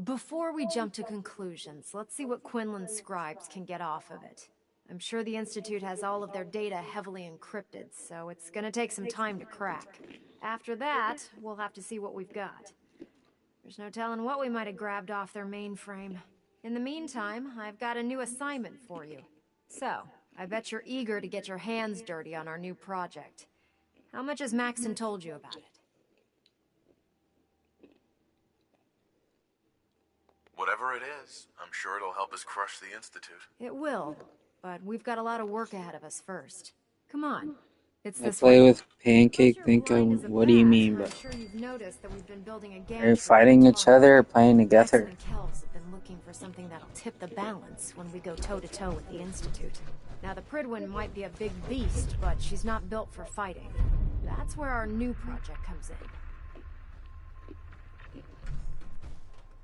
Before we jump to conclusions, let's see what Quinlan's scribes can get off of it. I'm sure the Institute has all of their data heavily encrypted, so it's gonna take some time to crack. After that, we'll have to see what we've got. There's no telling what we might have grabbed off their mainframe. In the meantime, I've got a new assignment for you. So, I bet you're eager to get your hands dirty on our new project. How much has Maxon told you about it? Whatever it is, I'm sure it'll help us crush the Institute. It will, but we've got a lot of work ahead of us first. Come on. It's I this play way. with Pancake, think of what do you mean, I'm but sure you've noticed that we've been building a are you gantry fighting on each top. other or playing together? Maxon and Kells have been looking for something that'll tip the balance when we go toe-to-toe with the Institute. Now, the Pridwin might be a big beast, but she's not built for fighting. That's where our new project comes in.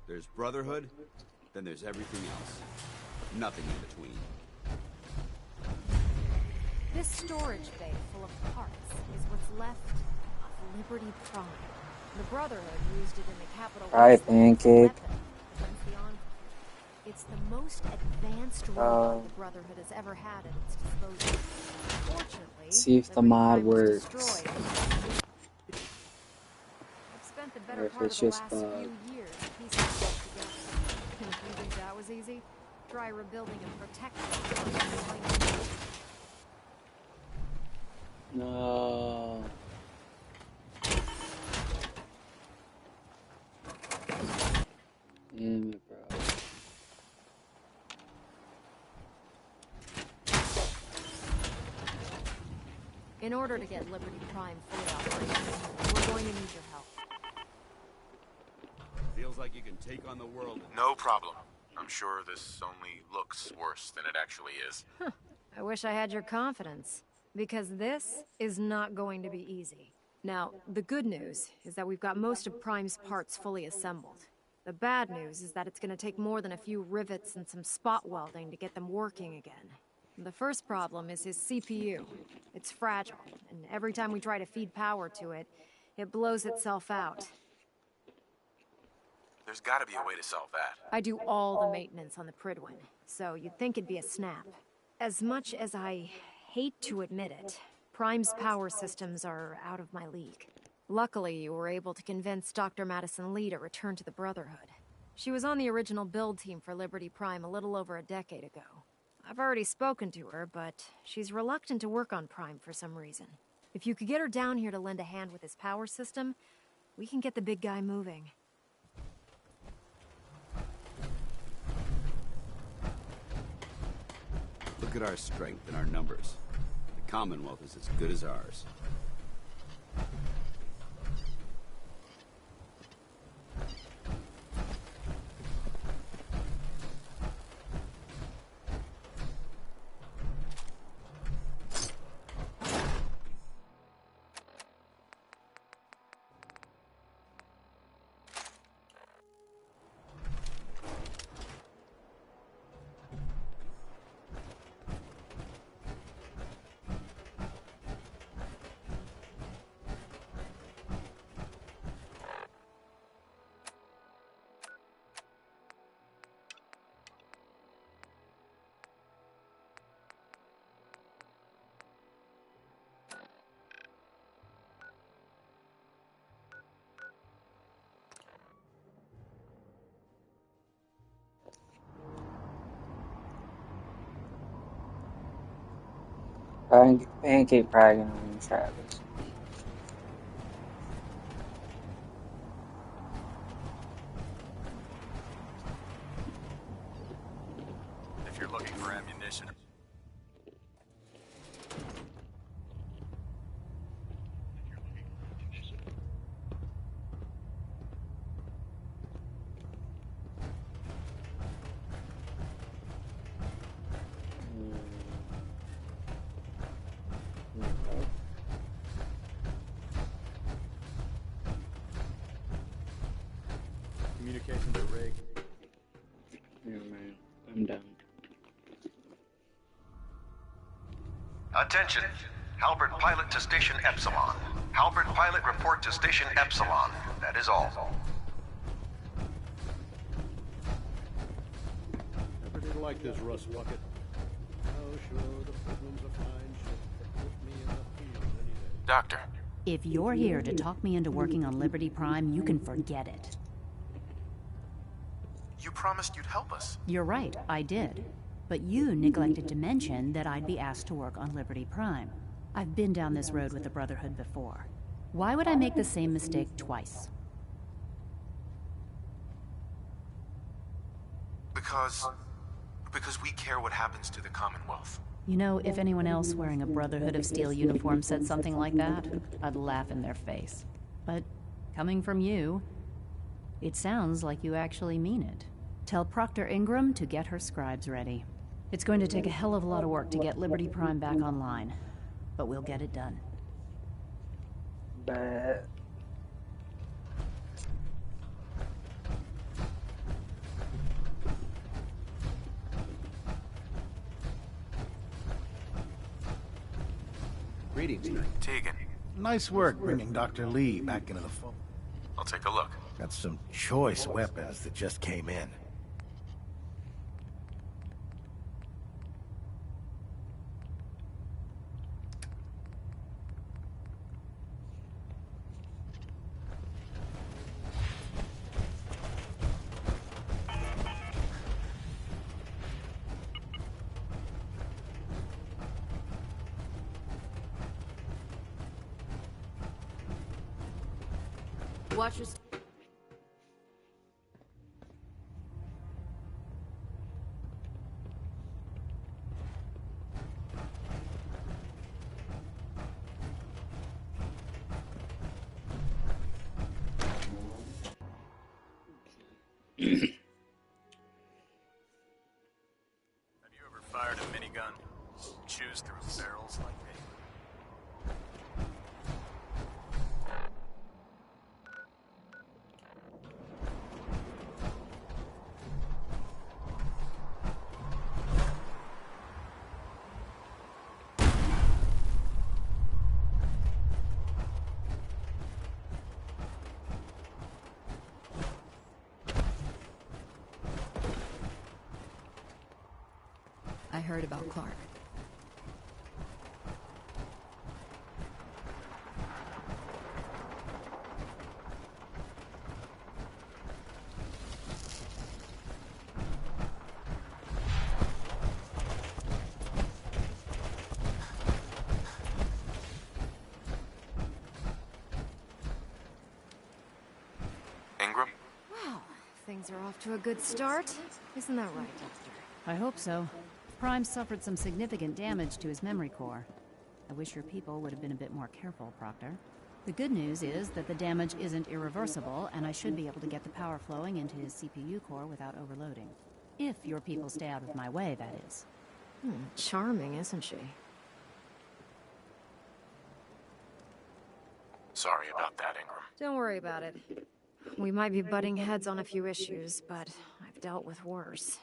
There's Brotherhood, then there's everything else. Nothing in between. This storage bay full of parts is what's left of Liberty Prime. The Brotherhood used it in the capital. Hi, Pancake. It's the most advanced robot the Brotherhood has ever had at its disposal. Fortunately, See if the mod works. I've spent the Or better if part it's of the just last bugged. few years piecing it together. You think that was easy? Try rebuilding and protecting it. No. In order to get Liberty Prime fully operational, we're going to need your help. Feels like you can take on the world. No problem. I'm sure this only looks worse than it actually is. I wish I had your confidence, because this is not going to be easy. Now, the good news is that we've got most of Prime's parts fully assembled. The bad news is that it's going to take more than a few rivets and some spot welding to get them working again. The first problem is his CPU. It's fragile, and every time we try to feed power to it, it blows itself out. There's gotta be a way to solve that. I do all the maintenance on the Pridwin, so you'd think it'd be a snap. As much as I hate to admit it, Prime's power systems are out of my league. Luckily, you were able to convince Dr. Madison Lee to return to the Brotherhood. She was on the original build team for Liberty Prime a little over a decade ago. I've already spoken to her, but she's reluctant to work on Prime for some reason. If you could get her down here to lend a hand with his power system, we can get the big guy moving. Look at our strength and our numbers. The Commonwealth is as good as ours. Pancake probably gonna win Travis. If you're looking for ammunition. Communications are rigged. Never mind. I'm done. Attention. Halbert Pilot to Station Epsilon. Halbert Pilot report to Station Epsilon. That is all. Never did like this rust bucket. Oh, sure, the Pridwin's a fine ship, but put me in the field any day. Doctor. If you're here to talk me into working on Liberty Prime, you can forget it. You promised you'd help us. You're right, I did. But you neglected to mention that I'd be asked to work on Liberty Prime. I've been down this road with the Brotherhood before. Why would I make the same mistake twice? Because we care what happens to the Commonwealth. You know, if anyone else wearing a Brotherhood of Steel uniform said something like that, I'd laugh in their face. But coming from you, it sounds like you actually mean it. Tell Proctor Ingram to get her scribes ready. It's going to take a hell of a lot of work to get Liberty Prime back online, but we'll get it done. But Greetings, Knight. Tegan. Nice work bringing Dr. Lee back into the fold. I'll take a look. Got some choice weapons that just came in. Watch your... Have you ever fired a minigun? Chews through barrels like me. I heard about Clark. Ingram? Well, things are off to a good start. Isn't that right, Dexter? I hope so. Prime suffered some significant damage to his memory core. I wish your people would have been a bit more careful, Proctor. The good news is that the damage isn't irreversible, and I should be able to get the power flowing into his CPU core without overloading. If your people stay out of my way, that is. Charming, isn't she? Sorry about that, Ingram. Don't worry about it. We might be butting heads on a few issues, but I've dealt with worse.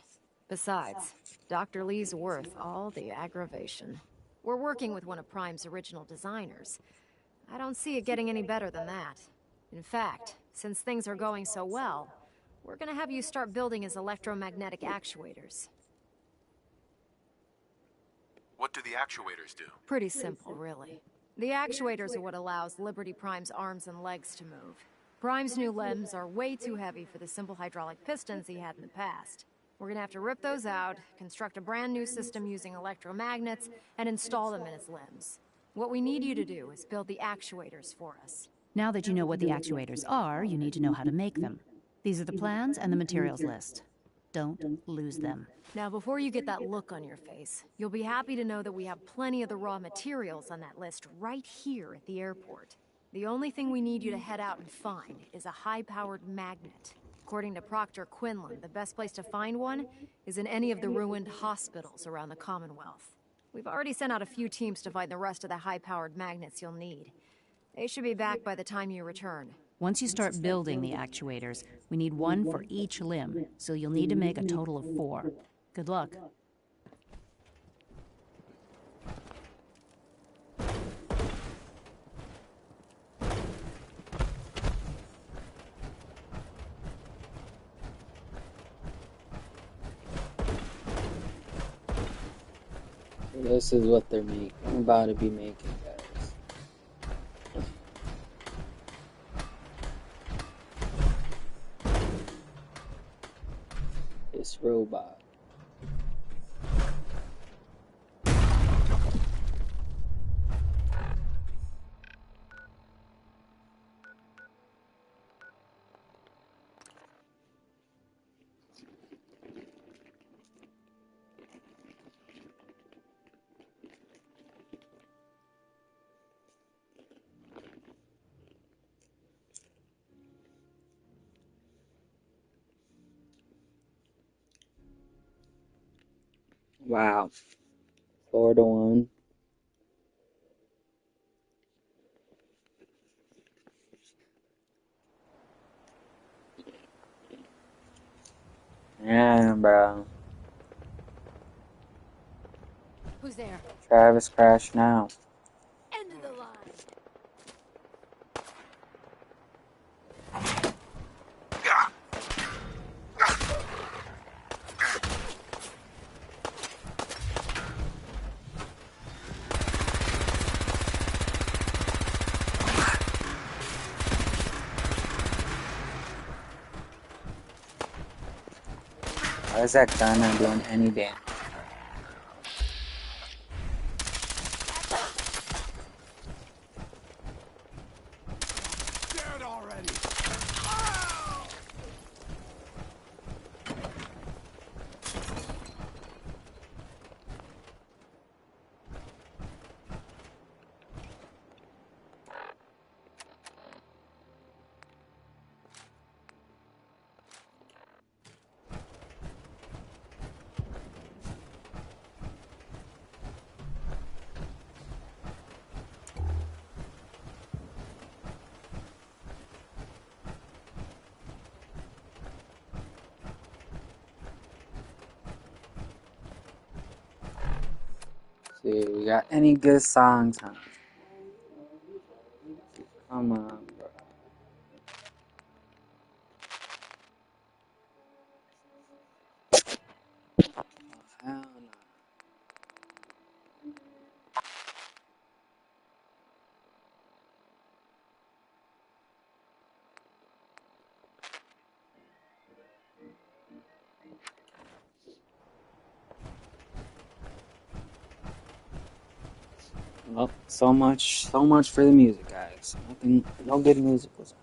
Besides, Dr. Lee's worth all the aggravation. We're working with one of Prime's original designers. I don't see it getting any better than that. In fact, since things are going so well, we're gonna have you start building his electromagnetic actuators. What do the actuators do? Pretty simple, really. The actuators are what allows Liberty Prime's arms and legs to move. Prime's new limbs are way too heavy for the simple hydraulic pistons he had in the past. We're gonna have to rip those out, construct a brand new system using electromagnets, and install them in his limbs. What we need you to do is build the actuators for us. Now that you know what the actuators are, you need to know how to make them. These are the plans and the materials list. Don't lose them. Now, before you get that look on your face, you'll be happy to know that we have plenty of the raw materials on that list right here at the airport. The only thing we need you to head out and find is a high-powered magnet. According to Proctor Quinlan, the best place to find one is in any of the ruined hospitals around the Commonwealth. We've already sent out a few teams to find the rest of the high-powered magnets you'll need. They should be back by the time you return. Once you start building the actuators, we need one for each limb, so you'll need to make a total of 4. Good luck. This is what they're making. I'm about to be making, guys. This robot. Wow. 4-1. Yeah, bro. Who's there? Travis crashed now. End of the line. Why is that gun not doing any damage? Dead already! See, we got any good songs, huh? Come on, bro. Hell no. Well, so much for the music, guys. Nothing, no good musicals.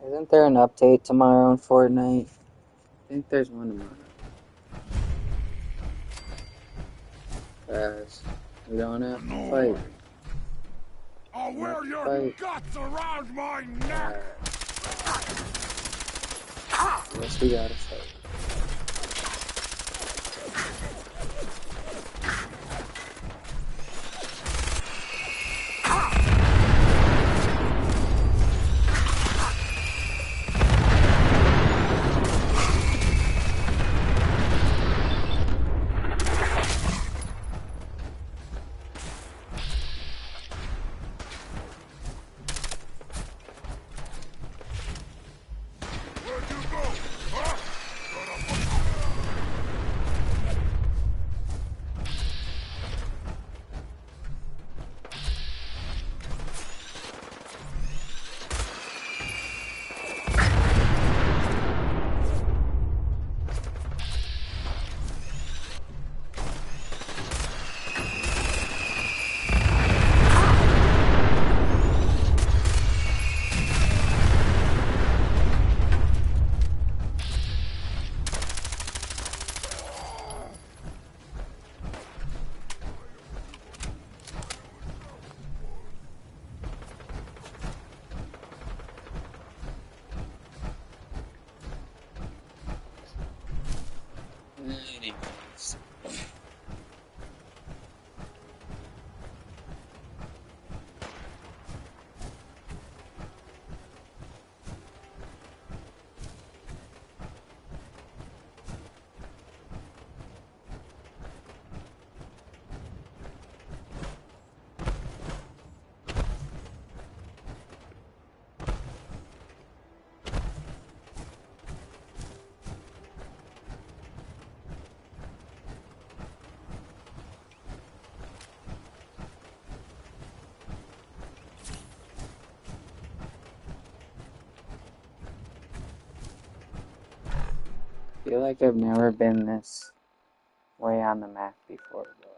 Isn't there an update tomorrow on Fortnite? I think there's one tomorrow. Guys, we don't have to fight. I'll wear your guts around my neck! Yes, we gotta fight. Anyways. I feel like I've never been this way on the map before, bro.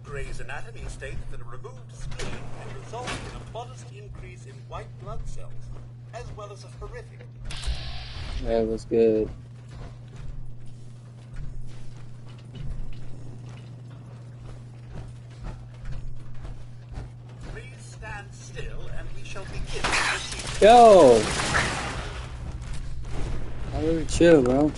Gray's Anatomy states that a removed spleen can result in a modest increase in white blood cells, as well as a horrific... That was good. Please stand still and we shall begin. Yo! How do we chill, bro?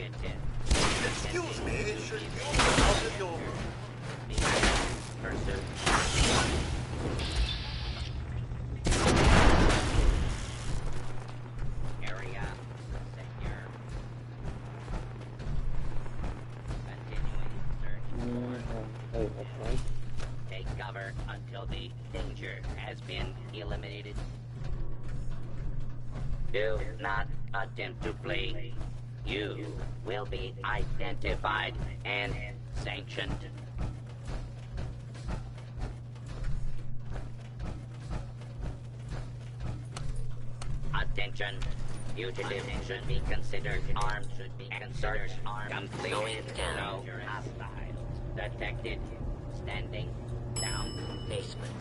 Excuse me, should you be out of your... Area secure. Continuing search. Take cover until the danger has been eliminated. Do not attempt to flee. You will be identified and sanctioned. Attention. Fugitive should be considered armed. And search completed. No hostiles detected. Standing down. Basement.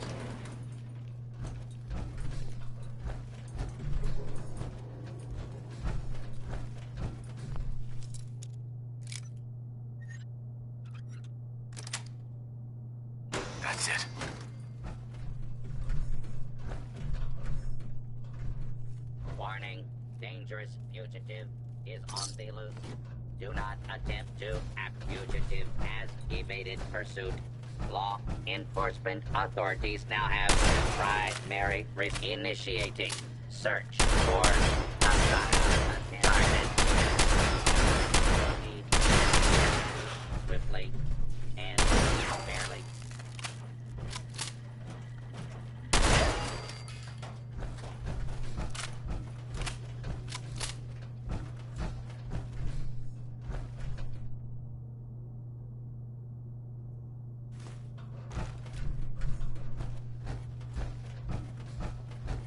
That's it. Warning, dangerous fugitive is on the loose. Do not attempt to act. Fugitive has evaded pursuit. Law enforcement authorities now have primary risk initiating search for hostile target. Swiftly and fairly.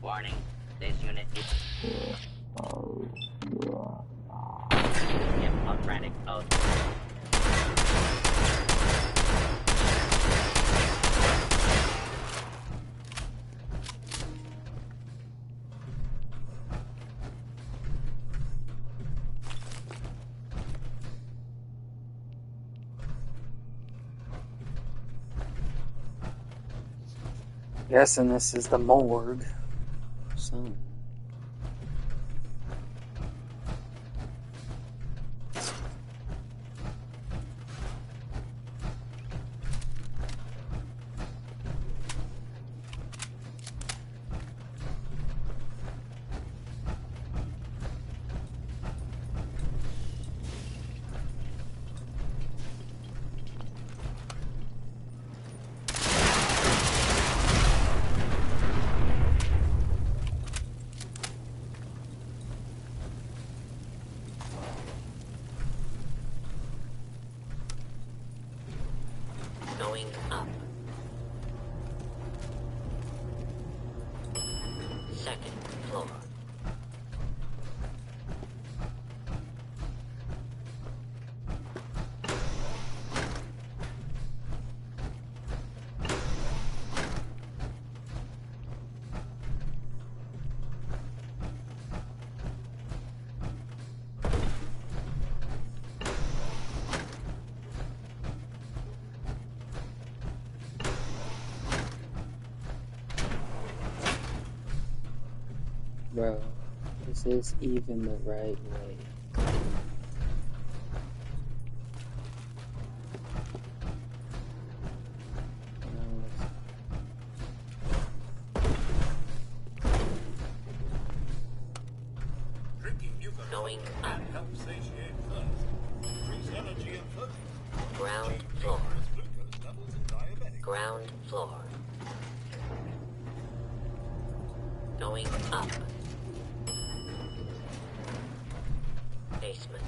Warning, this unit is Hippocratic oath. Guessing this is the morgue. So. Going up. Second floor. Bro, is this even the right way? Going up. Help satiate thirst. Increase energy and focus. Ground floor. Glucose levels in diabetic. Ground floor. Going up. Basement.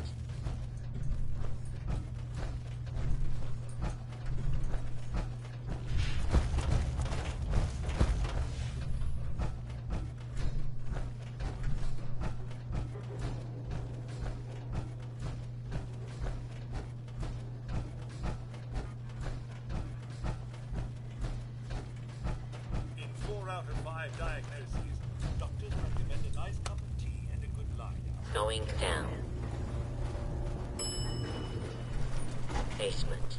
In 4 out of 5 diagnoses, doctors recommend a nice cup of tea and a good lie down. Going down. Basement.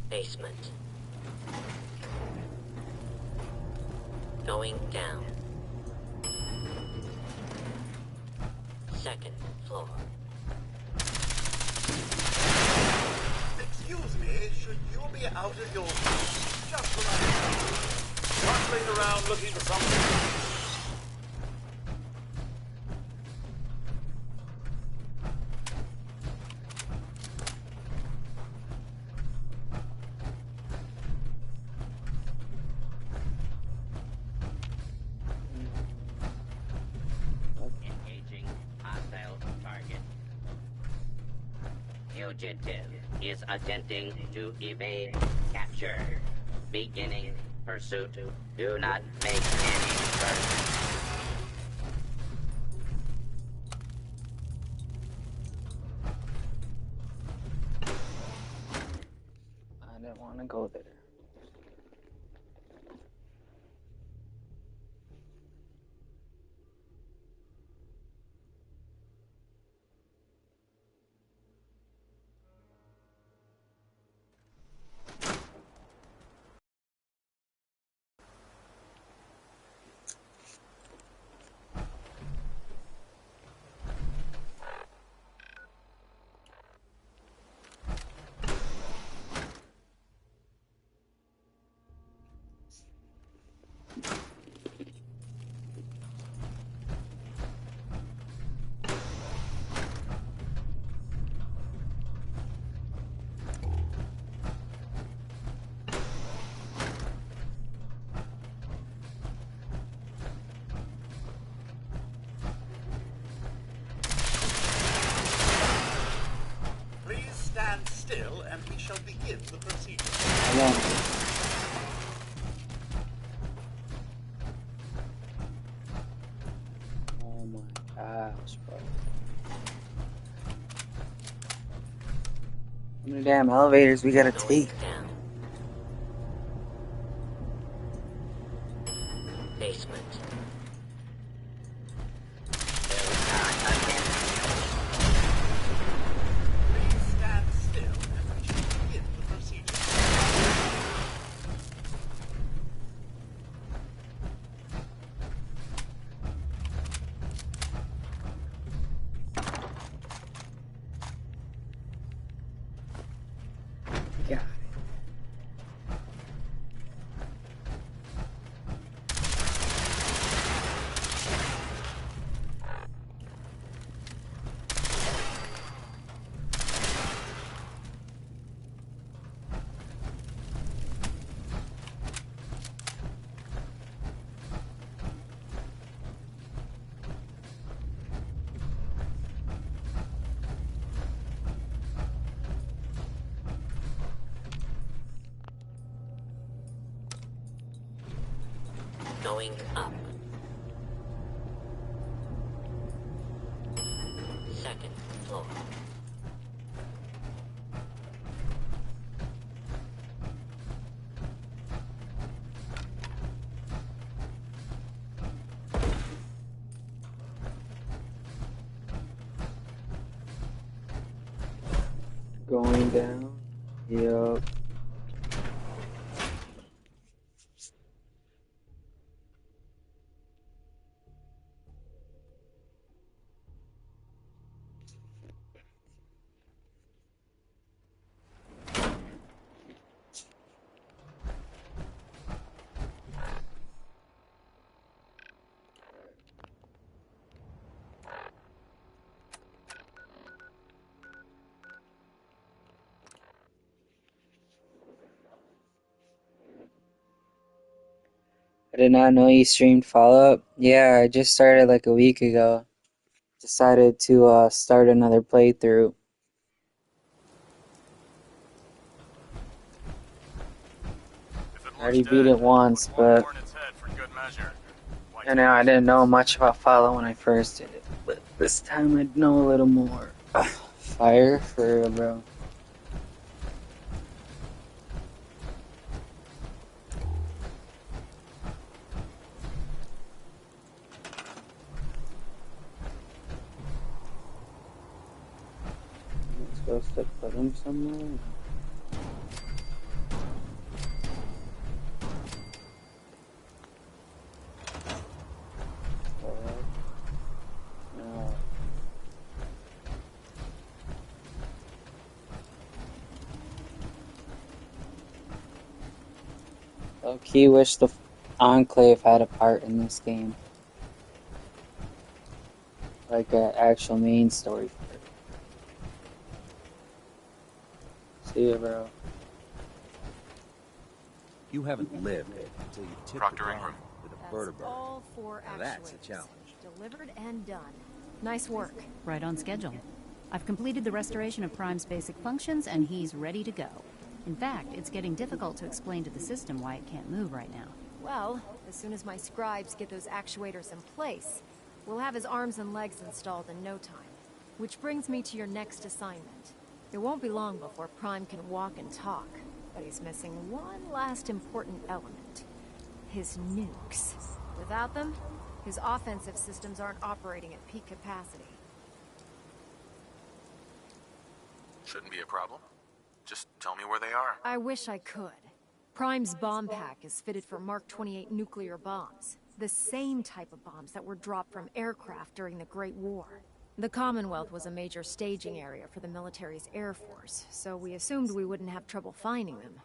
Basement. Going down. Second floor. Excuse me, should you be out of your... Just relax. Rustling around looking for something? Engaging hostile target. Fugitive is attempting to evade capture. Beginning pursuit. Do not make any turns. I didn't want to go there. Stand still, and we shall begin the procedure. Oh my gosh, bro. How many damn elevators we gotta take? Basement. Yeah. Going up. Second floor. Going down. Yup. I did not know you streamed FallOut. Yeah, I just started like a week ago. Decided to start another playthrough. I already beat it once, but I know I didn't know much about FallOut when I first did it. But this time I know a little more. Fire for real, bro. I'm supposed to put him somewhere. No. Low-key wish the Enclave had a part in this game. Like an actual main story part. See ya, bro. You haven't lived until you tipped Proctor the bomb Ingram. with a That's vertebrae. all 4 Now that's a actuators. challenge. Delivered and done. Nice work. Right on schedule. I've completed the restoration of Prime's basic functions, and he's ready to go. In fact, it's getting difficult to explain to the system why it can't move right now. Well, as soon as my scribes get those actuators in place, we'll have his arms and legs installed in no time. Which brings me to your next assignment. It won't be long before Prime can walk and talk, but he's missing one last important element. His nukes. Without them, his offensive systems aren't operating at peak capacity. Shouldn't be a problem. Just tell me where they are. I wish I could. Prime's bomb pack is fitted for Mark 28 nuclear bombs. The same type of bombs that were dropped from aircraft during the Great War. The Commonwealth was a major staging area for the military's Air Force, so we assumed we wouldn't have trouble finding them.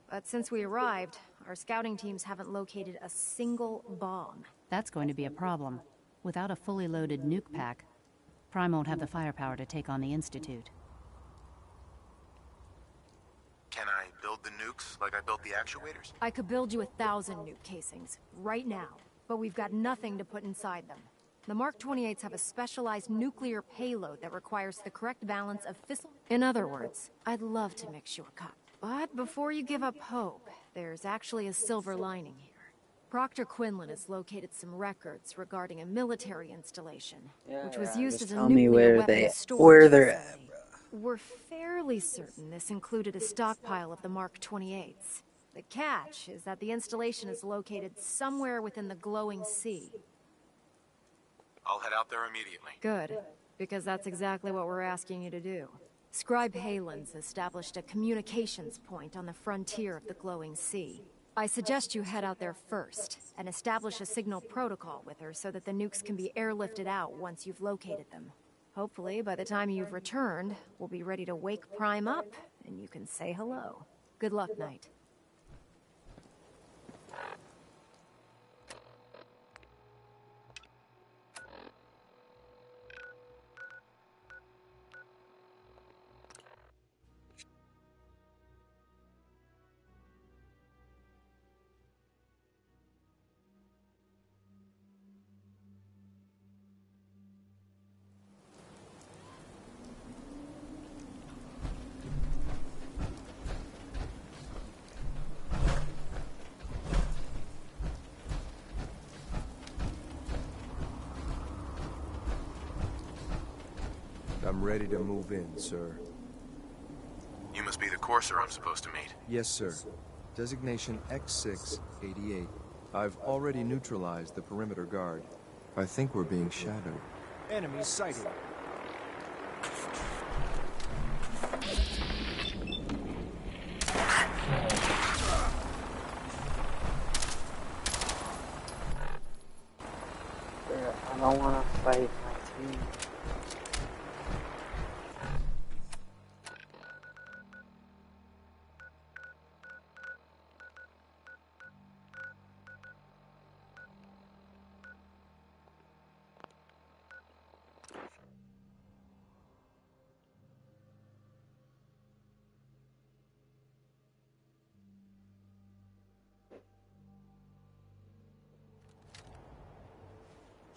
But since we arrived, our scouting teams haven't located a single bomb. That's going to be a problem. Without a fully loaded nuke pack, Prime won't have the firepower to take on the Institute. Can I build the nukes like I built the actuators? I could build you 1,000 nuke casings, right now, but we've got nothing to put inside them. The Mark 28s have a specialized nuclear payload that requires the correct balance of fissile. In other words, I'd love to mix you a cup. But before you give up hope, there's actually a silver lining here. Proctor Quinlan has located some records regarding a military installation, which was used as a nuclear weapons storage where they're at, facility. We're fairly certain this included a stockpile of the Mark 28s. The catch is that the installation is located somewhere within the glowing sea. I'll head out there immediately. Good, because that's exactly what we're asking you to do. Scribe Halen's established a communications point on the frontier of the glowing sea. I suggest you head out there first, and establish a signal protocol with her so that the nukes can be airlifted out once you've located them. Hopefully, by the time you've returned, we'll be ready to wake Prime up, and you can say hello. Good luck, Knight. I'm ready to move in, sir. You must be the courser I'm supposed to meet. Yes, sir. Designation X688. I've already neutralized the perimeter guard. I think we're being shadowed. Enemies sighted. I don't want to fight my team.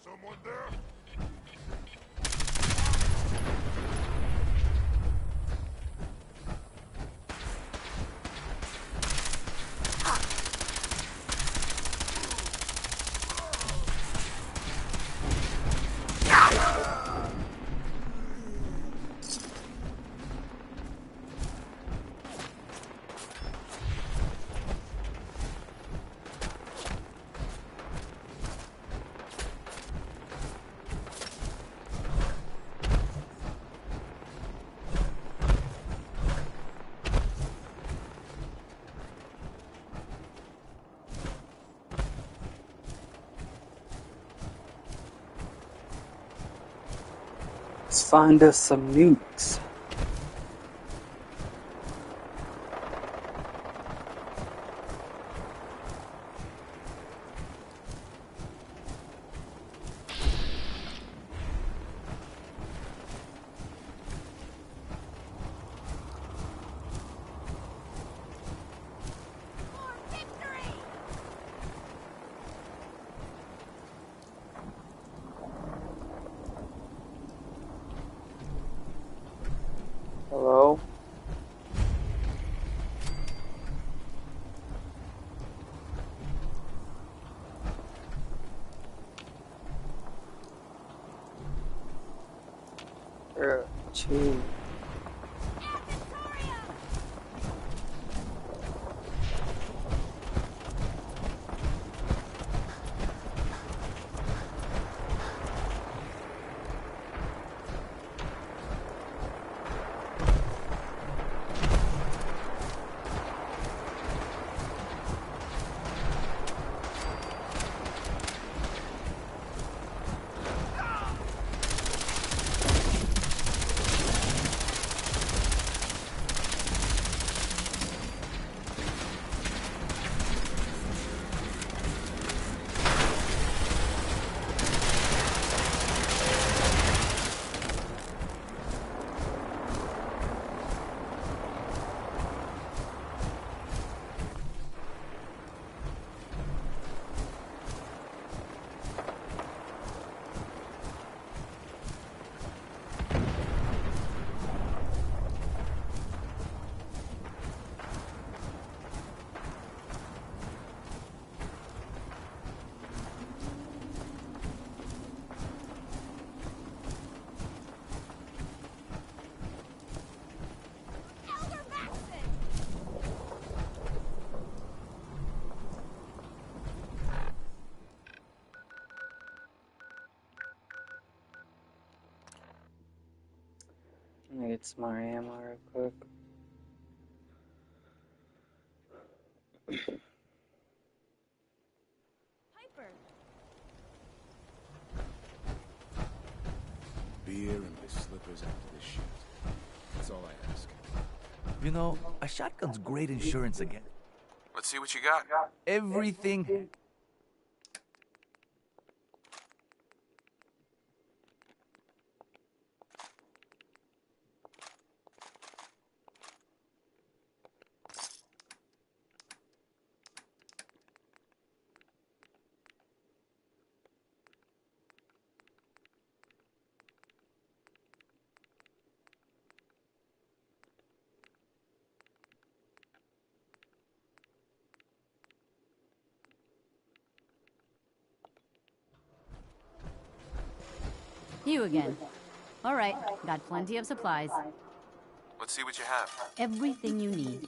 Someone there? Let's find us some nukes. Two. Let me get some more ammo real quick. Beer and my slippers after this shit. That's all I ask. You know, a shotgun's great insurance again. Let's see what you got. Everything. You again. All right, got plenty of supplies. Let's see what you have. Everything you need.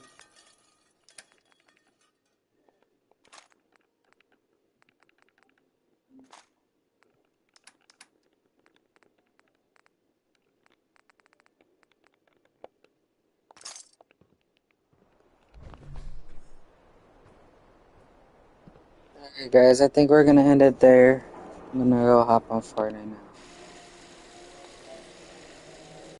Alright guys, I think we're gonna end it there. I'm gonna go hop on Fortnite now.